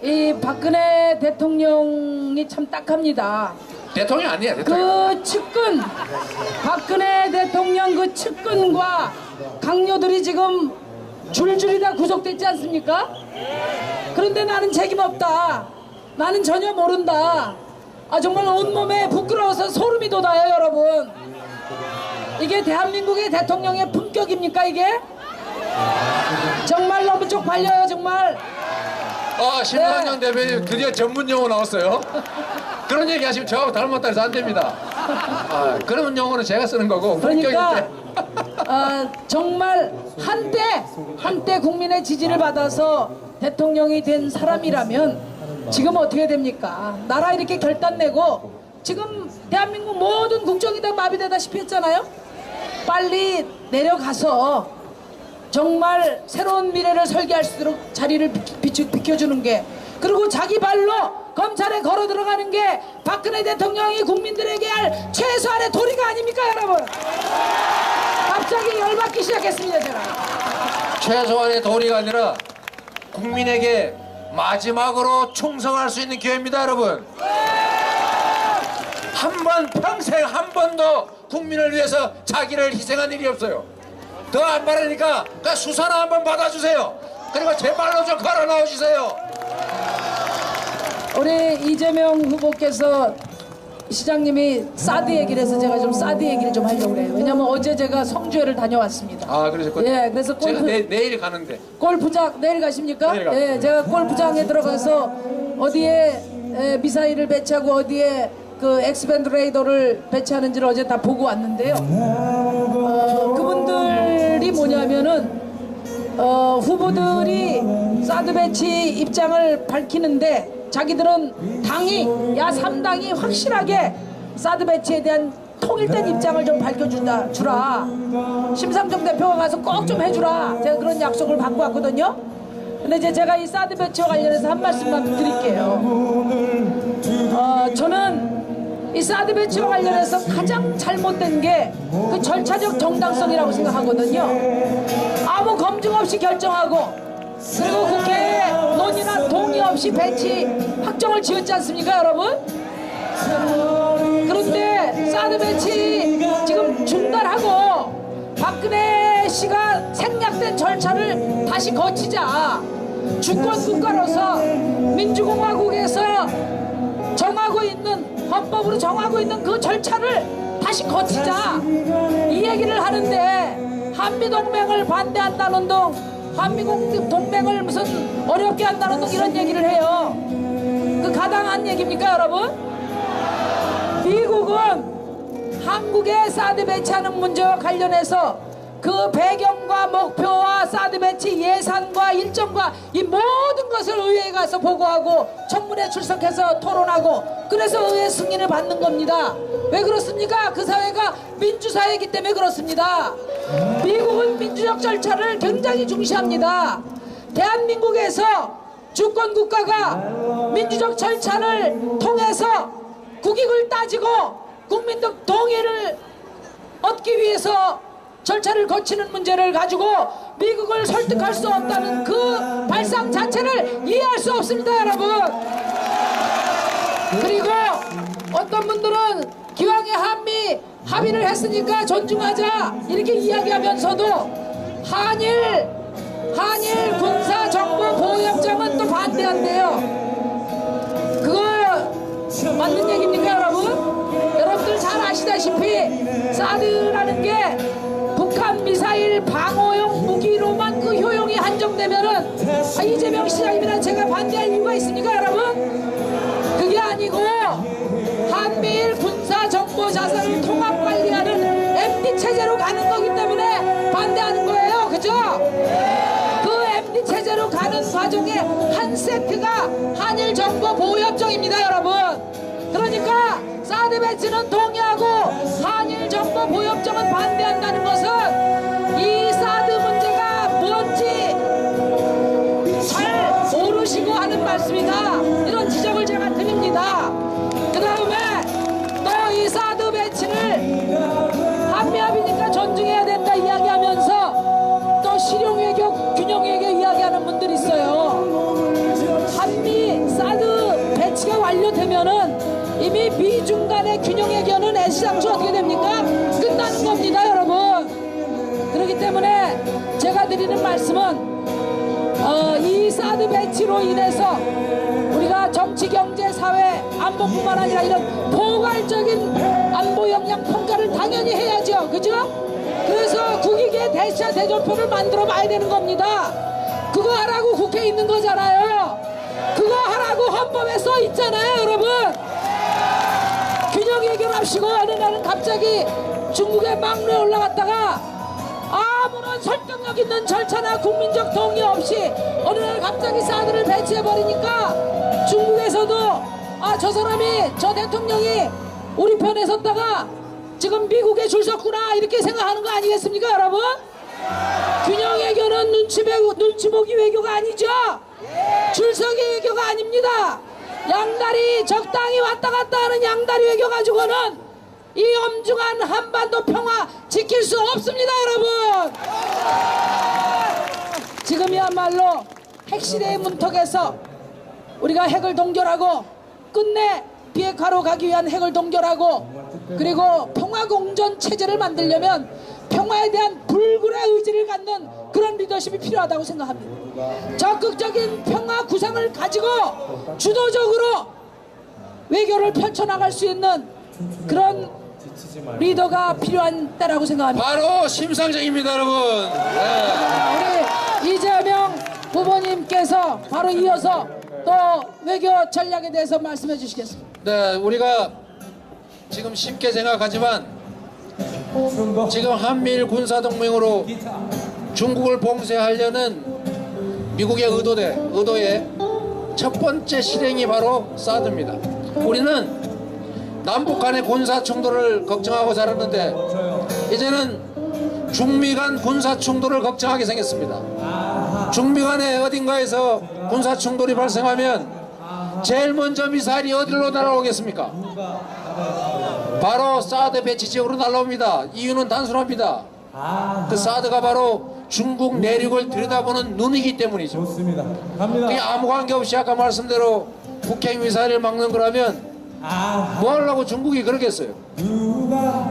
이 박근혜 대통령이 참 딱합니다. 대통령 아니야. 대통령. 그 측근 박근혜 대통령 그 측근과 강요들이 지금 줄줄이 다 구속됐지 않습니까? 그런데 나는 책임 없다. 나는 전혀 모른다. 정말 온몸에 부끄러워서 소름이 돋아요. 여러분 이게 대한민국의 대통령의 품격입니까 이게? 정말 너무 쪽팔려요 정말. 심상정 대표님 드디어 전문 용어 나왔어요. 그런 얘기 하시면 저하고 닮았다 해서 안 됩니다. 그런 용어는 제가 쓰는 거고. 그러니까 정말 한때 국민의 지지를 받아서 대통령이 된 사람이라면 지금 어떻게 됩니까? 나라 이렇게 결단 내고 지금 대한민국 모든 국정이 다 마비되다시피 했잖아요. 빨리 내려가서 정말 새로운 미래를 설계할 수 있도록 자리를 비켜주는 게, 그리고 자기 발로 검찰에 걸어 들어가는 게 박근혜 대통령이 국민들에게 할 최소한의 도리가 아닙니까 여러분? 갑자기 열받기 시작했습니다 제가. 최소한의 도리가 아니라 국민에게 마지막으로 충성할 수 있는 기회입니다. 여러분 평생 한 번도 국민을 위해서 자기를 희생한 일이 없어요. 더 안 바라니까 수사나 한번 받아주세요. 그리고 제 발로 좀 걸어 나오시세요. 우리 이재명 후보께서 시장님이 사드 얘기를 해서 제가 좀 사드 얘기를 좀 하려고 그래요. 왜냐면 어제 제가 성주회를 다녀왔습니다. 그러셨군요. 예, 그래서 제가 내일 가는데. 골프장 내일 가십니까? 내일 갑니다. 예, 제가 골프장에 들어가서 어디에 미사일을 배치하고 어디에 그 엑스밴드 레이더를 배치하는지를 어제 다 보고 왔는데요. 그분들이 뭐냐면은 후보들이 사드 배치 입장을 밝히는데 자기들은 당이 야3당이 확실하게 사드 배치에 대한 통일된 입장을 좀 밝혀주라. 심상정 대표가 가서 꼭 좀 해주라. 제가 그런 약속을 받고 왔거든요. 근데 이제 제가 이 사드 배치와 관련해서 한 말씀만 드릴게요. 저는 이 사드 배치와 관련해서 가장 잘못된 게 그 절차적 정당성이라고 생각하거든요. 아무 검증 없이 결정하고 그리고 국회에 논의나 동의 없이 없이 배치 확정을 지었지 않습니까, 여러분? 그런데 사드 배치 지금 중단하고 박근혜 씨가 생략된 절차를 다시 거치자. 주권 국가로서 민주공화국에서 정하고 있는, 헌법으로 정하고 있는 그 절차를 다시 거치자, 이 얘기를 하는데 한미동맹을 반대한다는 둥, 한미동맹을 무슨 어렵게 한다는 둥 이런 얘기를 해요. 그 가당한 얘기입니까, 여러분? 미국은 한국의 사드 배치하는 문제와 관련해서 그 배경과 목표와 사드 배치 예산과 일정과 이 모든 것을 의회에 가서 보고하고 청문회 출석해서 토론하고, 그래서 의회 승인을 받는 겁니다. 왜 그렇습니까? 그 사회가 민주사회이기 때문에 그렇습니다. 미국은 민주적 절차를 굉장히 중시합니다. 대한민국에서 주권국가가 민주적 절차를 통해서 국익을 따지고 국민들 동의를 얻기 위해서 절차를 거치는 문제를 가지고 미국을 설득할 수 없다는 그 발상 자체를 이해할 수 없습니다, 여러분. 그리고 어떤 분들은 기왕에 한미 합의를 했으니까 존중하자 이렇게 이야기하면서도 한일 군사 정보 보호협정은 또 반대한대요. 그거 맞는 얘기입니까, 여러분? 여러분들 잘 아시다시피 사드라는 게 북한 미사일 방어용 무기로만 그 효용이 한정되면은 이재명 시장님이랑 제가 반대할 이유가 있습니까, 여러분? 그게 아니고 한미일 군사 정보 자산을 통합 관리하는 MD 체제로 가는 거기 때문에 반대하는 거예요, 그죠? 그 MD 체제로 가는 과정의 한 세트가 한일 정보 보호협정입니다, 여러분. 그러니까 사드 배치는 동의하고 한일 정보 보호협정은 반대한다는 것은 이 사드 문제가 뭔지 잘 모르시고 하는 말씀이다, 이런 지적을 제가 드립니다. 그 다음에 또 이 사드 배치를 한미합의니까 존중해야 된다 이야기하면서 또 실용외교, 균형외교 이야기하는 분들이 있어요. 한미 사드 배치가 완료되면은 이미 미중 간의 균형외교는 애시당초 어떻게 됩니까? 끝나는 겁니다, 여러분. 그렇기 때문에 제가 드리는 말씀은 이 사드 배치로 인해서 우리가 정치, 경제, 사회, 안보뿐만 아니라 이런 포괄적인 안보 역량 평가를 당연히 해야죠, 그죠? 그래서 국익의 대차 대조표를 만들어 봐야 되는 겁니다. 그거 하라고 국회에 있는 거잖아요. 그거 하라고 헌법에 써 있잖아요, 여러분. 균형 해결합시고 어느 날은 갑자기 중국의 막루에 올라갔다가 아무런 설득력 있는 절차나 국민적 동의 없이 어느 날 갑자기 사드를 배치해버리니까 중국에서도 저 사람이, 저 대통령이 우리 편에 섰다가 지금 미국에 줄 섰구나 이렇게 생각하는 거 아니겠습니까, 여러분? 균형 외교는 눈치 보기 외교가 아니죠. 줄서기 외교가 아닙니다. 양다리 적당히 왔다 갔다 하는 양다리 외교 가지고는 이 엄중한 한반도 평화 지킬 수 없습니다, 여러분. 지금이야말로 핵시대의 문턱에서 우리가 핵을 동결하고 끝내 비핵화로 가기 위한 핵을 동결하고 그리고 평화공존 체제를 만들려면 평화에 대한 불굴의 의지를 갖는 그런 리더십이 필요하다고 생각합니다. 적극적인 평화 구상을 가지고 주도적으로 외교를 펼쳐나갈 수 있는 그런 리더가 필요한 때라고 생각합니다. 바로 심상정입니다, 여러분. 네. 우리 이재명 후보님께서 바로 이어서 또 외교 전략에 대해서 말씀해 주시겠습니다. 네, 우리가 지금 쉽게 생각하지만 지금 한미일 군사동맹으로 중국을 봉쇄하려는 미국의 의도의 첫 번째 실행이 바로 사드입니다. 우리는 남북 간의 군사 충돌을 걱정하고 살았는데 이제는 중미 간 군사 충돌을 걱정하게 생겼습니다. 중미 간에 어딘가에서 군사 충돌이 발생하면 제일 먼저 미사일이 어디로 날아오겠습니까? 바로 사드 배치 지역으로 날아옵니다. 이유는 단순합니다. 그 사드가 바로 중국 내륙을 들여다보는 눈이기 때문이죠. 좋습니다. 갑니다. 그게 아무 관계없이 아까 말씀대로 북핵 미사일을 막는 거라면 뭐 하려고 중국이 그러겠어요.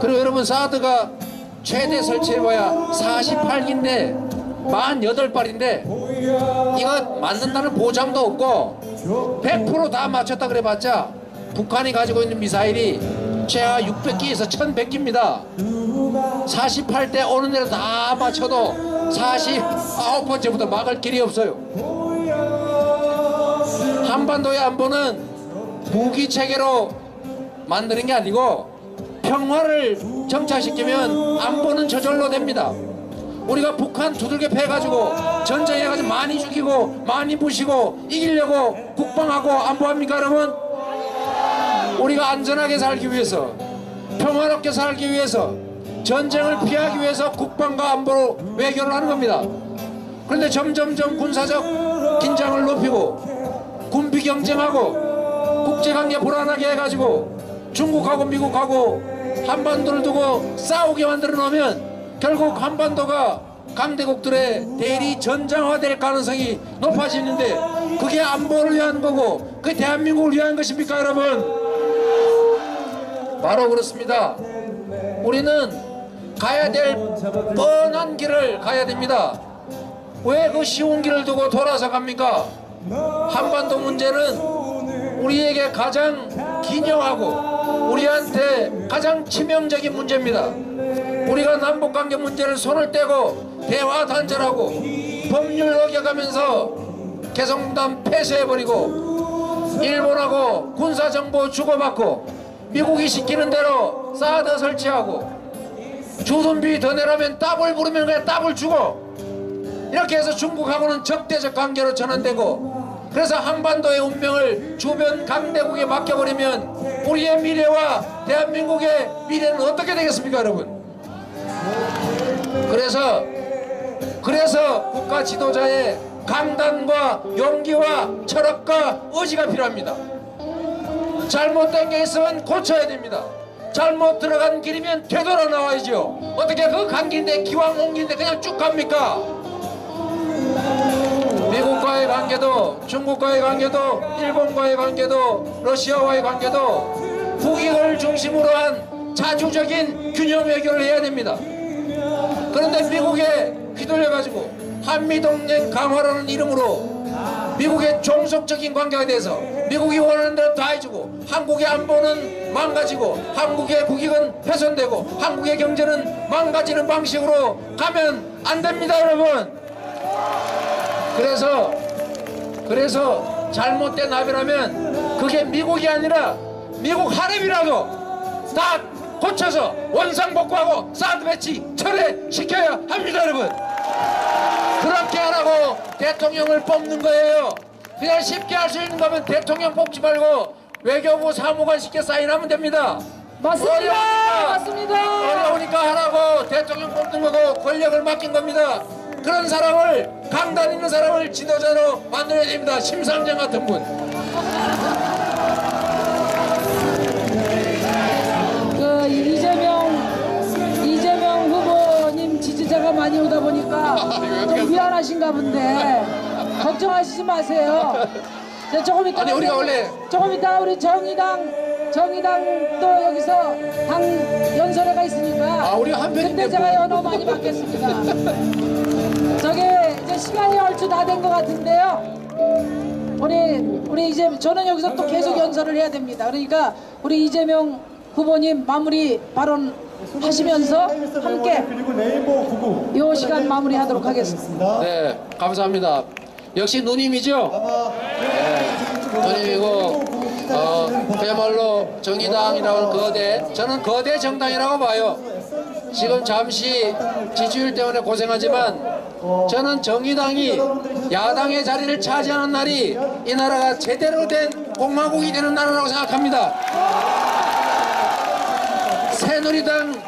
그리고 여러분 사드가 최대 설치해봐야 48기인데 48발인데 이거 맞는다는 보장도 없고 100% 다 맞췄다 그래봤자 북한이 가지고 있는 미사일이 최하 600기에서 1100기입니다. 48대 오는 대로 다 맞춰도 49번째부터 막을 길이 없어요. 한반도의 안보는 무기체계로 만드는 게 아니고 평화를 정착시키면 안보는 저절로 됩니다. 우리가 북한 두들겨 패가지고 전쟁해가지고 많이 죽이고 많이 부시고 이기려고 국방하고 안보합니까 여러분? 우리가 안전하게 살기 위해서 평화롭게 살기 위해서 전쟁을 피하기 위해서 국방과 안보로 외교를 하는 겁니다. 그런데 점점점 군사적 긴장을 높이고 군비 경쟁하고 국제관계 불안하게 해가지고 중국하고 미국하고 한반도를 두고 싸우게 만들어 놓으면 결국 한반도가 강대국들의 대리 전장화될 가능성이 높아지는데 그게 안보를 위한 거고 그게 대한민국을 위한 것입니까 여러분? 바로 그렇습니다. 우리는 가야 될 뻔한 길을 가야 됩니다. 왜 그 쉬운 길을 두고 돌아서 갑니까? 한반도 문제는 우리에게 가장 기념하고 우리한테 가장 치명적인 문제입니다. 우리가 남북관계 문제를 손을 떼고 대화 단절하고 법률 어겨가면서 개성공단 폐쇄해버리고 일본하고 군사정보 주고받고 미국이 시키는 대로 사드 설치하고 주둔비 더 내라면 따블 부르면 그냥 따블 주고 이렇게 해서 중국하고는 적대적 관계로 전환되고 그래서 한반도의 운명을 주변 강대국에 맡겨버리면 우리의 미래와 대한민국의 미래는 어떻게 되겠습니까 여러분? 그래서 국가 지도자의 강단과 용기와 철학과 의지가 필요합니다. 잘못된 게 있으면 고쳐야 됩니다. 잘못 들어간 길이면 되돌아 나와야죠. 어떻게 그 간 길인데 기왕 온 길인데 그냥 쭉 갑니까? 미국과의 관계도 중국과의 관계도 일본과의 관계도 러시아와의 관계도 국익을 중심으로 한 자주적인 균형 외교를 해야 됩니다. 그런데 미국에 휘둘려가지고 한미동맹 강화라는 이름으로 미국의 종속적인 관계가 돼서 미국이 원하는 대로 다 해주고 한국의 안보는 망가지고 한국의 국익은 훼손되고 한국의 경제는 망가지는 방식으로 가면 안 됩니다 여러분. 그래서 잘못된 합의라면 그게 미국이 아니라 미국 하랩이라도 다 고쳐서 원상복구하고 사드 배치 철회시켜야 합니다 여러분. 그렇게 하라고 대통령을 뽑는 거예요. 그냥 쉽게 할 수 있는 거면 대통령 뽑지 말고 외교부 사무관 시켜 사인하면 됩니다. 맞습니다. 맞습니다. 어려우니까 하라고 대통령 뽑는 거고 권력을 맡긴 겁니다. 그런 사람을 강단 있는 사람을 지도자로 만들어야 됩니다. 심상정 같은 분. 그 이재명 후보님 지지자가 많이 오다 보니까 좀 미안하신가 본데 걱정하시지 마세요. 네, 조금 이따 아니, 우리가 원래 조금 이따 우리 정의당도 여기서 당 연설회가 있으니까 우리가 한 편인데 그때 제가 연호 많이 받겠습니다. 저게 이제 시간이 얼추 다 된 것 같은데요. 우리 이제 저는 여기서 또 계속 연설을 해야 됩니다. 그러니까 우리 이재명 후보님 마무리 발언 하시면서 함께 이 시간 마무리하도록 하겠습니다. 네, 감사합니다. 역시 누님이죠? 네, 누님이고 그야말로 정의당이라고 하는 저는 거대 정당이라고 봐요. 지금 잠시 지지율 때문에 고생하지만 저는 정의당이 야당의 자리를 차지하는 날이 이 나라가 제대로 된 공화국이 되는 나라라고 생각합니다. 새누리당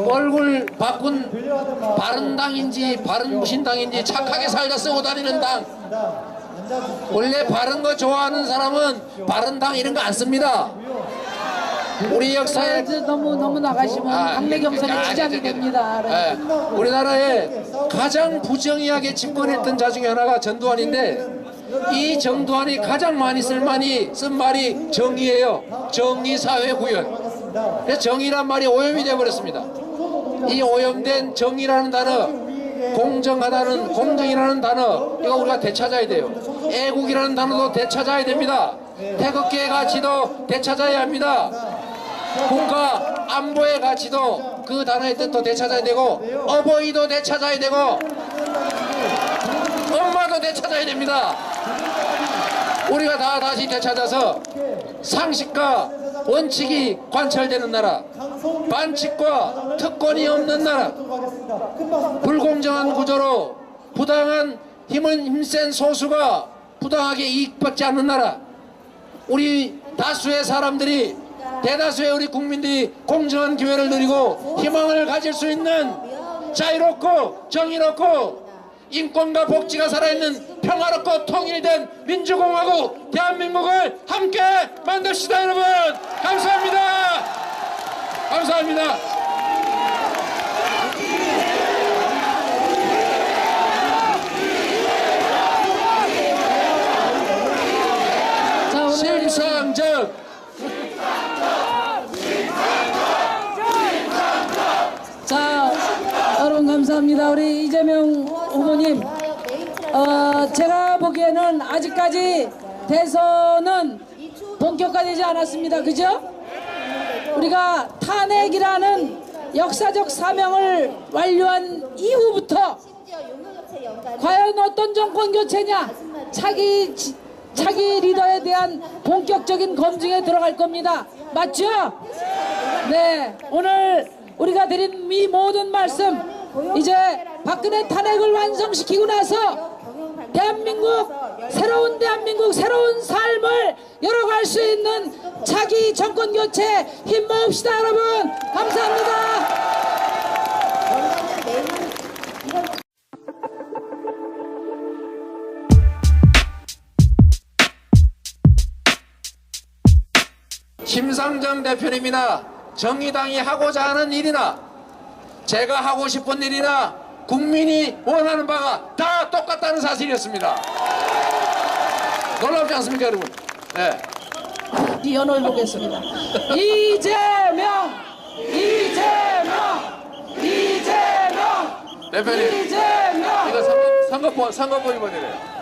얼굴 바꾼 바른당인지 바른무신당인지 착하게 살다 쓰고 다니는 당. 원래 바른 거 좋아하는 사람은 바른당 이런 거 안 씁니다. 우리 역사에 너무 나가시면 강내경선에 지장이 됩니다. 예, 우리나라에 가장 부정의하게 집권했던 자 중에 하나가 전두환인데 이 전두환이 가장 많이 쓴 말이 정의예요. 정의사회구현. 그래서 정의란 말이 오염이 되어버렸습니다. 이 오염된 정의라는 단어, 공정이라는 단어, 이거 우리가 되찾아야 돼요. 애국이라는 단어도 되찾아야 됩니다. 태극기의 가치도 되찾아야 합니다. 국가 안보의 가치도 그 단어의 뜻도 되찾아야 되고, 어버이도 되찾아야 되고, 엄마도 되찾아야 됩니다. 우리가 다시 되찾아서 상식과 원칙이 관철되는 나라, 반칙과 특권이 없는 나라, 불공정한 구조로 부당한 힘센 소수가 부당하게 이익받지 않는 나라, 우리 다수의 사람들이, 대다수의 우리 국민들이 공정한 기회를 누리고 희망을 가질 수 있는 자유롭고 정의롭고 인권과 복지가 살아있는 평화롭고 통일된 민주공화국 대한민국을 함께 만듭시다. 여러분 감사합니다. 감사합니다. 심상정 자, 여러분 감사합니다. 우리 이재명 후보님, 제가 보기에는 아직까지 대선은 본격화되지 않았습니다. 그죠? 우리가 탄핵이라는 역사적 사명을 완료한 이후부터 과연 어떤 정권 교체냐, 차기 리더에 대한 본격적인 검증에 들어갈 겁니다. 맞죠? 네, 오늘 우리가 드린 이 모든 말씀, 이제 박근혜 탄핵을 완성시키고 나서 대한민국, 새로운 삶을 열어갈 수 있는 차기 정권 교체 힘 모읍시다. 여러분 감사합니다. 심상정 대표님이나 정의당이 하고자 하는 일이나 제가 하고 싶은 일이나 국민이 원하는 바가 다 똑같다는 사실이었습니다. 놀랍지 않습니까 여러분? 네. 연호해 보겠습니다. 이재명 대표님 이재명. 이거 선거법 위반이래요.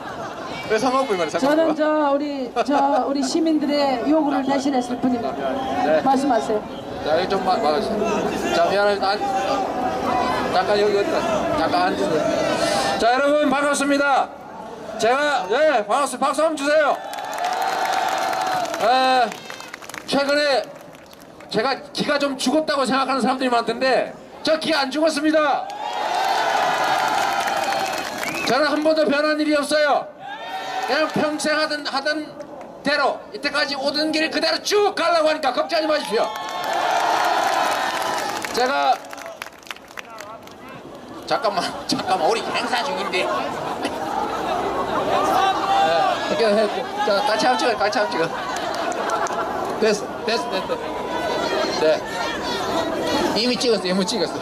왜 선거법 위반이에요? 저는 우리 시민들의 요구를 대신했을 뿐입니다. 네. 말씀하세요. 자, 여기 좀 막아주세요. 자, 미안합니다. 잠깐 여기 어디다. 잠깐 앉으세요. 자, 여러분 반갑습니다. 네, 반갑습니다. 박수 한번 주세요. 최근에 제가 기가 좀 죽었다고 생각하는 사람들이 많던데 저 기 안 죽었습니다. 저는 한 번도 변한 일이 없어요. 그냥 평생 하던 대로 이때까지 오던 길 그대로 쭉 가려고 하니까 걱정하지 마십시오. 제가 잠깐만 우리 행사 중인데. 네, 자, 같이 한번 찍어. 됐어. 네. 이미 찍었어.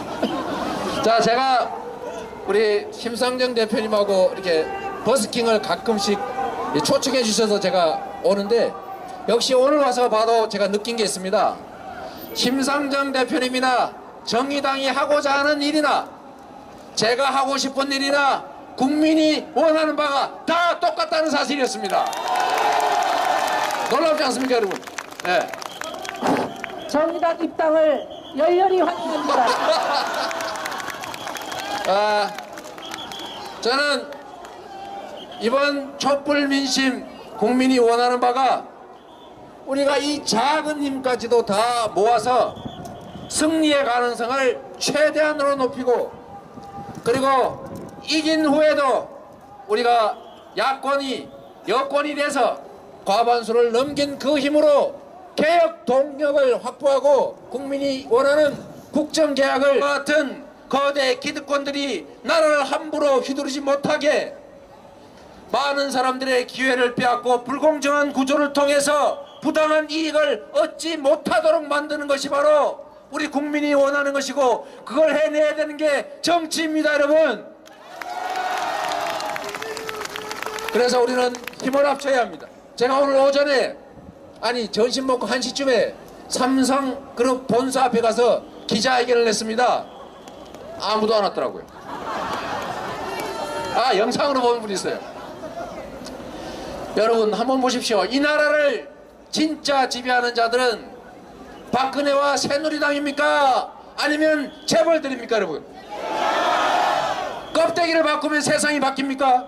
자, 제가 우리 심상정 대표님하고 이렇게 버스킹을 가끔씩 초청해 주셔서 제가 오는데 역시 오늘 와서 봐도 제가 느낀 게 있습니다. 심상정 대표님이나 정의당이 하고자 하는 일이나 제가 하고 싶은 일이나 국민이 원하는 바가 다 똑같다는 사실이었습니다. 놀랍지 않습니까 여러분? 네. 정의당 입당을 열렬히 환영합니다. 저는 이번 촛불 민심 국민이 원하는 바가 우리가 이 작은 힘까지도 다 모아서 승리의 가능성을 최대한으로 높이고 그리고 이긴 후에도 우리가 야권이 여권이 돼서 과반수를 넘긴 그 힘으로 개혁 동력을 확보하고 국민이 원하는 국정개혁을 같은 거대 기득권들이 나라를 함부로 휘두르지 못하게 많은 사람들의 기회를 빼앗고 불공정한 구조를 통해서 부당한 이익을 얻지 못하도록 만드는 것이 바로 우리 국민이 원하는 것이고, 그걸 해내야 되는 게 정치입니다, 여러분. 그래서 우리는 힘을 합쳐야 합니다. 제가 오늘 오전에, 아니 점심 먹고 1시쯤에 삼성그룹 본사 앞에 가서 기자회견을 했습니다. 아무도 안 왔더라고요. 아, 영상으로 보는 분이 있어요. 여러분 한번 보십시오. 이 나라를 진짜 지배하는 자들은 박근혜와 새누리당입니까? 아니면 재벌들입니까, 여러분? 껍데기를 바꾸면 세상이 바뀝니까?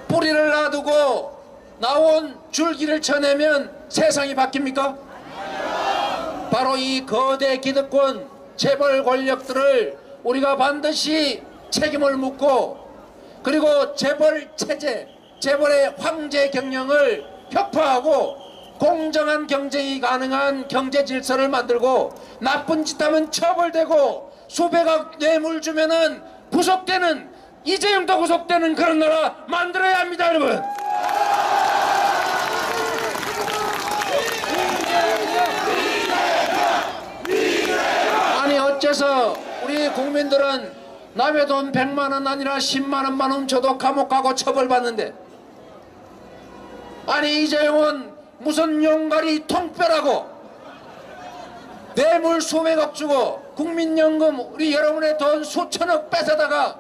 뿌리를 놔두고 나온 줄기를 쳐내면 세상이 바뀝니까? 바로 이 거대 기득권 재벌 권력들을 우리가 반드시 책임을 묻고, 그리고 재벌 체제, 재벌의 황제 경영을 혁파하고 공정한 경쟁이 가능한 경제 질서를 만들고, 나쁜 짓 하면 처벌되고 수백억 뇌물 주면은 구속되는, 이재용도 구속되는 그런 나라 만들어야 합니다, 여러분. 아니 어째서 우리 국민들은 남의 돈 100만원 아니라 10만원만 훔쳐도 감옥 가고 처벌받는데, 아니 이재용은 무슨 용가리 통뼈라고 뇌물 수백억 주고 국민연금 우리 여러분의 돈 수천억 뺏어다가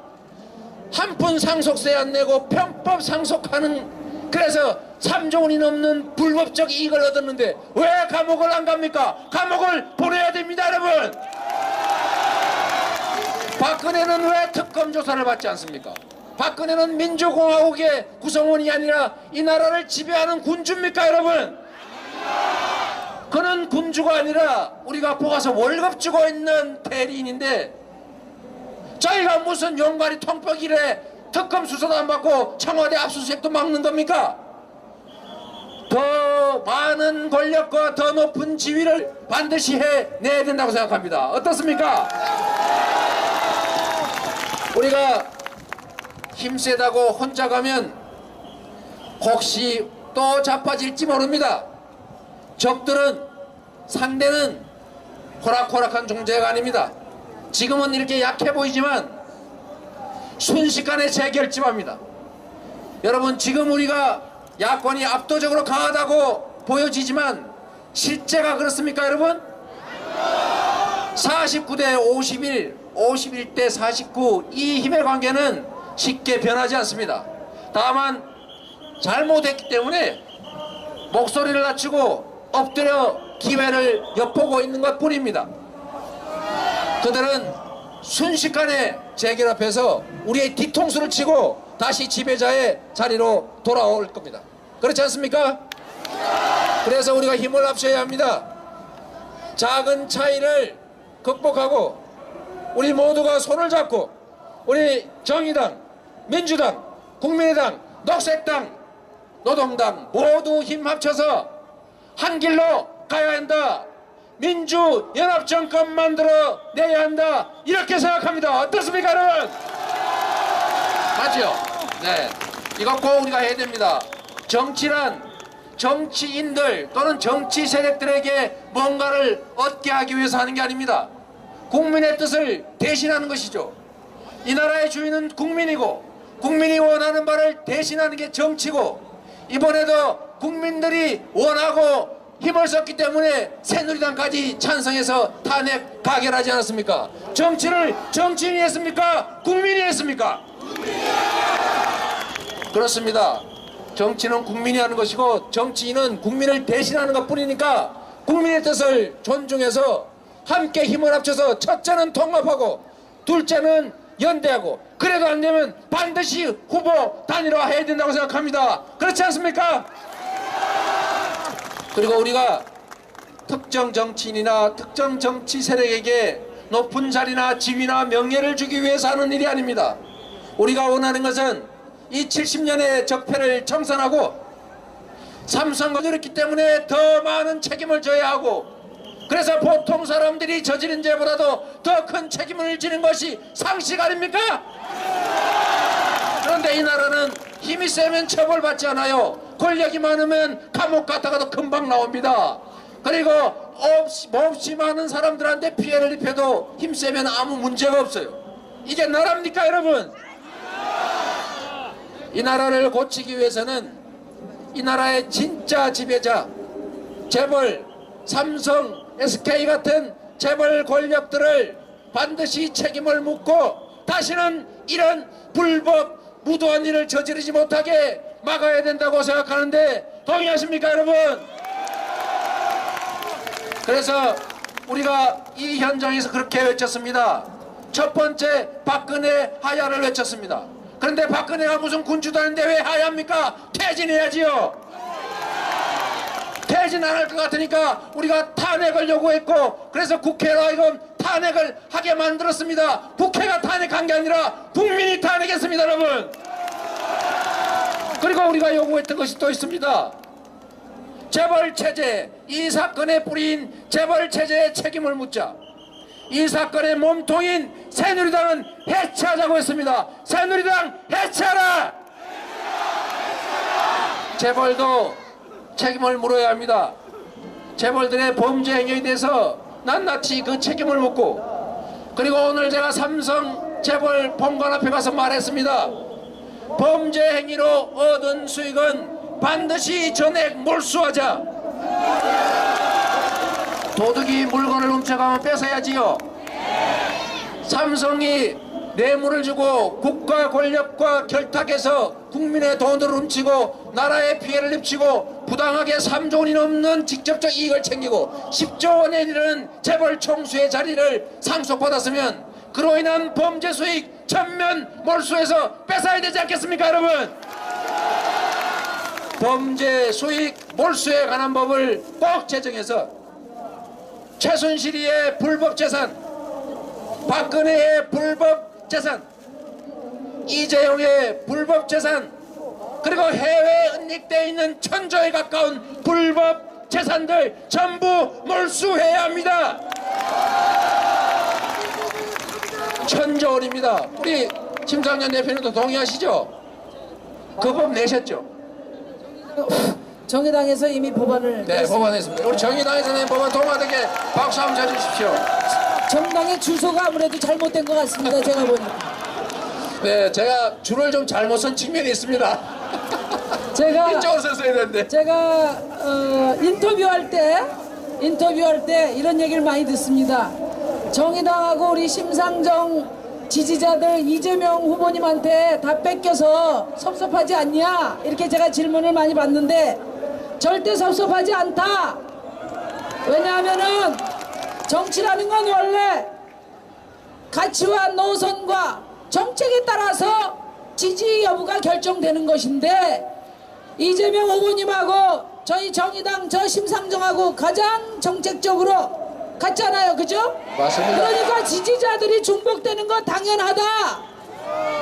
한 푼 상속세 안 내고 편법 상속하는, 그래서 3조 원이 넘는 불법적 이익을 얻었는데 왜 감옥을 안 갑니까? 감옥을 보내야 됩니다, 여러분. 박근혜는 왜 특검 조사를 받지 않습니까? 박근혜는 민주공화국의 구성원이 아니라 이 나라를 지배하는 군주입니까, 여러분? 그는 군주가 아니라 우리가 뽑아서 월급 주고 있는 대리인인데, 저희가 무슨 용가리 통뼈기래 특검 수사도 안 받고 청와대 압수수색도 막는 겁니까? 더 많은 권력과 더 높은 지위를 반드시 해내야 된다고 생각합니다. 어떻습니까? 우리가 힘세다고 혼자 가면 혹시 또 자빠질지 모릅니다. 적들은, 상대는 호락호락한 존재가 아닙니다. 지금은 이렇게 약해 보이지만 순식간에 재결집합니다. 여러분, 지금 우리가 야권이 압도적으로 강하다고 보여지지만 실제가 그렇습니까, 여러분? 49대 51, 51대 49, 이 힘의 관계는 쉽게 변하지 않습니다. 다만 잘못했기 때문에 목소리를 낮추고 엎드려 기회를 엿보고 있는 것 뿐입니다. 그들은 순식간에 재결합해서 우리의 뒤통수를 치고 다시 지배자의 자리로 돌아올 겁니다. 그렇지 않습니까? 그래서 우리가 힘을 합쳐야 합니다. 작은 차이를 극복하고 우리 모두가 손을 잡고 우리 정의당, 민주당, 국민의당, 녹색당, 노동당 모두 힘 합쳐서 한 길로 가야 한다. 민주연합정권 만들어 내야 한다. 이렇게 생각합니다. 어떻습니까, 여러분? 맞죠? 네, 이거 꼭 우리가 해야 됩니다. 정치란 정치인들 또는 정치 세력들에게 뭔가를 얻게 하기 위해서 하는 게 아닙니다. 국민의 뜻을 대신하는 것이죠. 이 나라의 주인은 국민이고 국민이 원하는 바를 대신하는 게 정치고, 이번에도 국민들이 원하고 힘을 썼기 때문에 새누리당까지 찬성해서 탄핵 가결하지 않았습니까? 정치를 정치인이 했습니까? 국민이 했습니까? 그렇습니다. 정치는 국민이 하는 것이고 정치인은 국민을 대신하는 것 뿐이니까 국민의 뜻을 존중해서 함께 힘을 합쳐서 첫째는 통합하고 둘째는 연대하고, 그래도 안 되면 반드시 후보 단일화 해야 된다고 생각합니다. 그렇지 않습니까? 그리고 우리가 특정 정치인이나 특정 정치 세력에게 높은 자리나 지위나 명예를 주기 위해서 하는 일이 아닙니다. 우리가 원하는 것은 이 70년의 적폐를 청산하고 삼성과 그랬기 때문에 더 많은 책임을 져야 하고, 그래서 보통 사람들이 저지른 죄보다도 더 큰 책임을 지는 것이 상식 아닙니까? 그런데 그런데 이 나라는 힘이 세면 처벌받지 않아요. 권력이 많으면 감옥 갔다가도 금방 나옵니다. 그리고 몹시 많은 사람들한테 피해를 입혀도 힘 세면 아무 문제가 없어요. 이게 나라입니까 여러분? 이 나라를 고치기 위해서는 이 나라의 진짜 지배자 재벌, 삼성, SK 같은 재벌 권력들을 반드시 책임을 묻고 다시는 이런 불법 무도한 일을 저지르지 못하게 막아야 된다고 생각하는데 동의하십니까 여러분? 그래서 우리가 이 현장에서 그렇게 외쳤습니다. 첫 번째 박근혜 하야를 외쳤습니다. 그런데 박근혜가 무슨 군주도 아닌데 왜 하야합니까? 퇴진해야지요. 퇴진 안 할 것 같으니까 우리가 탄핵을 요구했고 그래서 국회로 하여금 탄핵을 하게 만들었습니다. 국회가 탄핵한 게 아니라 국민이 탄핵했습니다 여러분. 그리고 우리가 요구했던 것이 또 있습니다. 재벌체제, 이 사건의 뿌리인 재벌체제의 책임을 묻자. 이 사건의 몸통인 새누리당은 해체하자고 했습니다. 새누리당 해체하라! 재벌도 책임을 물어야 합니다. 재벌들의 범죄 행위에 대해서 낱낱이 그 책임을 묻고 그리고 오늘 제가 삼성 재벌 본관 앞에 가서 말했습니다. 범죄 행위로 얻은 수익은 반드시 전액 몰수하자. 도둑이 물건을 훔쳐가면 뺏어야지요. 삼성이 뇌물을 주고 국가 권력과 결탁해서 국민의 돈을 훔치고 나라에 피해를 입히고 부당하게 3조 원이 넘는 직접적 이익을 챙기고 10조 원에 이르는 재벌 총수의 자리를 상속받았으면 그로 인한 범죄 수익 전면 몰수해서 뺏어야 되지 않겠습니까 여러분? 범죄 수익 몰수에 관한 법을 꼭 제정해서 최순실이의 불법 재산, 박근혜의 불법 재산, 이재용의 불법 재산, 그리고 해외에 은닉되어 있는 1000조에 가까운 불법 재산들 전부 몰수해야 합니다. 1000조 원입니다. 우리 심상정 대표님도 동의하시죠? 그 법 내셨죠? 정의당에서 이미 법안을 네, 법안했습니다. 우리 정의당에서 낸 법안 통과되게 박수 한번 쳐주십시오. 정당의 주소가 아무래도 잘못된 것 같습니다. 제가 보니까. 네, 제가 줄을 좀 잘못 선 측면이 있습니다. 제가 이쪽으로 섰어야 되는데. 제가 인터뷰할 때 이런 얘기를 많이 듣습니다. 정의당하고 우리 심상정 지지자들 이재명 후보님한테 다 뺏겨서 섭섭하지 않냐 이렇게 제가 질문을 많이 받는데 절대 섭섭하지 않다. 왜냐하면은 정치라는 건 원래 가치와 노선과 정책에 따라서 지지 여부가 결정되는 것인데 이재명 후보님하고 저희 정의당 저 심상정하고 가장 정책적으로 같잖아요. 그죠? 맞습니다. 그러니까 지지자들이 중복되는 건 당연하다.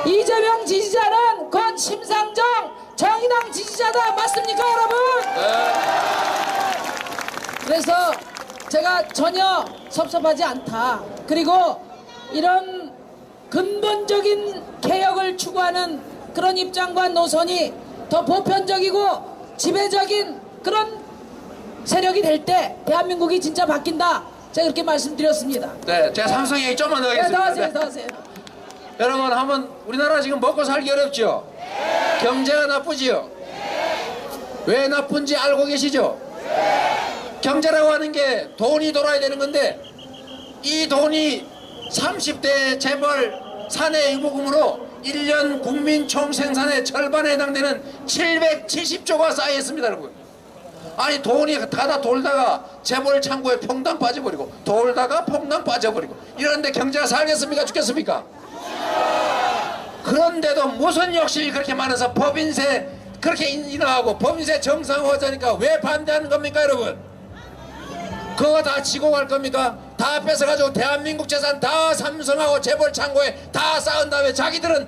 이재명 지지자는 곧 심상정 정의당 지지자다. 맞습니까 여러분? 네. 그래서 제가 전혀 섭섭하지 않다. 그리고 이런 근본적인 개혁을 추구하는 그런 입장과 노선이 더 보편적이고 지배적인 그런 세력이 될 때 대한민국이 진짜 바뀐다. 제가 그렇게 말씀드렸습니다. 네, 제가 삼성 얘기 좀만 더 네, 더 하겠습니다. 하세요, 더 하세요. 여러분 한번 우리나라 지금 먹고 살기 어렵죠? 경제가 나쁘지요? 왜 나쁜지 알고 계시죠? 경제라고 하는 게 돈이 돌아야 되는 건데 이 돈이 30대 재벌 사내 유보금으로 1년 국민 총생산의 절반에 해당되는 770조가 쌓여 있습니다 여러분. 아니 돈이 가다 돌다가 재벌 창고에 퐁당 빠져버리고 돌다가 퐁당 빠져버리고 이러는데 경제가 살겠습니까 죽겠습니까? 그런데도 무슨 욕심이 그렇게 많아서 법인세 그렇게 인하하고 법인세 정상화하자니까 왜 반대하는 겁니까 여러분? 그거 다 지고 갈 겁니까? 다 뺏어가지고 대한민국 재산 다 삼성하고 재벌 창고에 다 쌓은 다음에 자기들은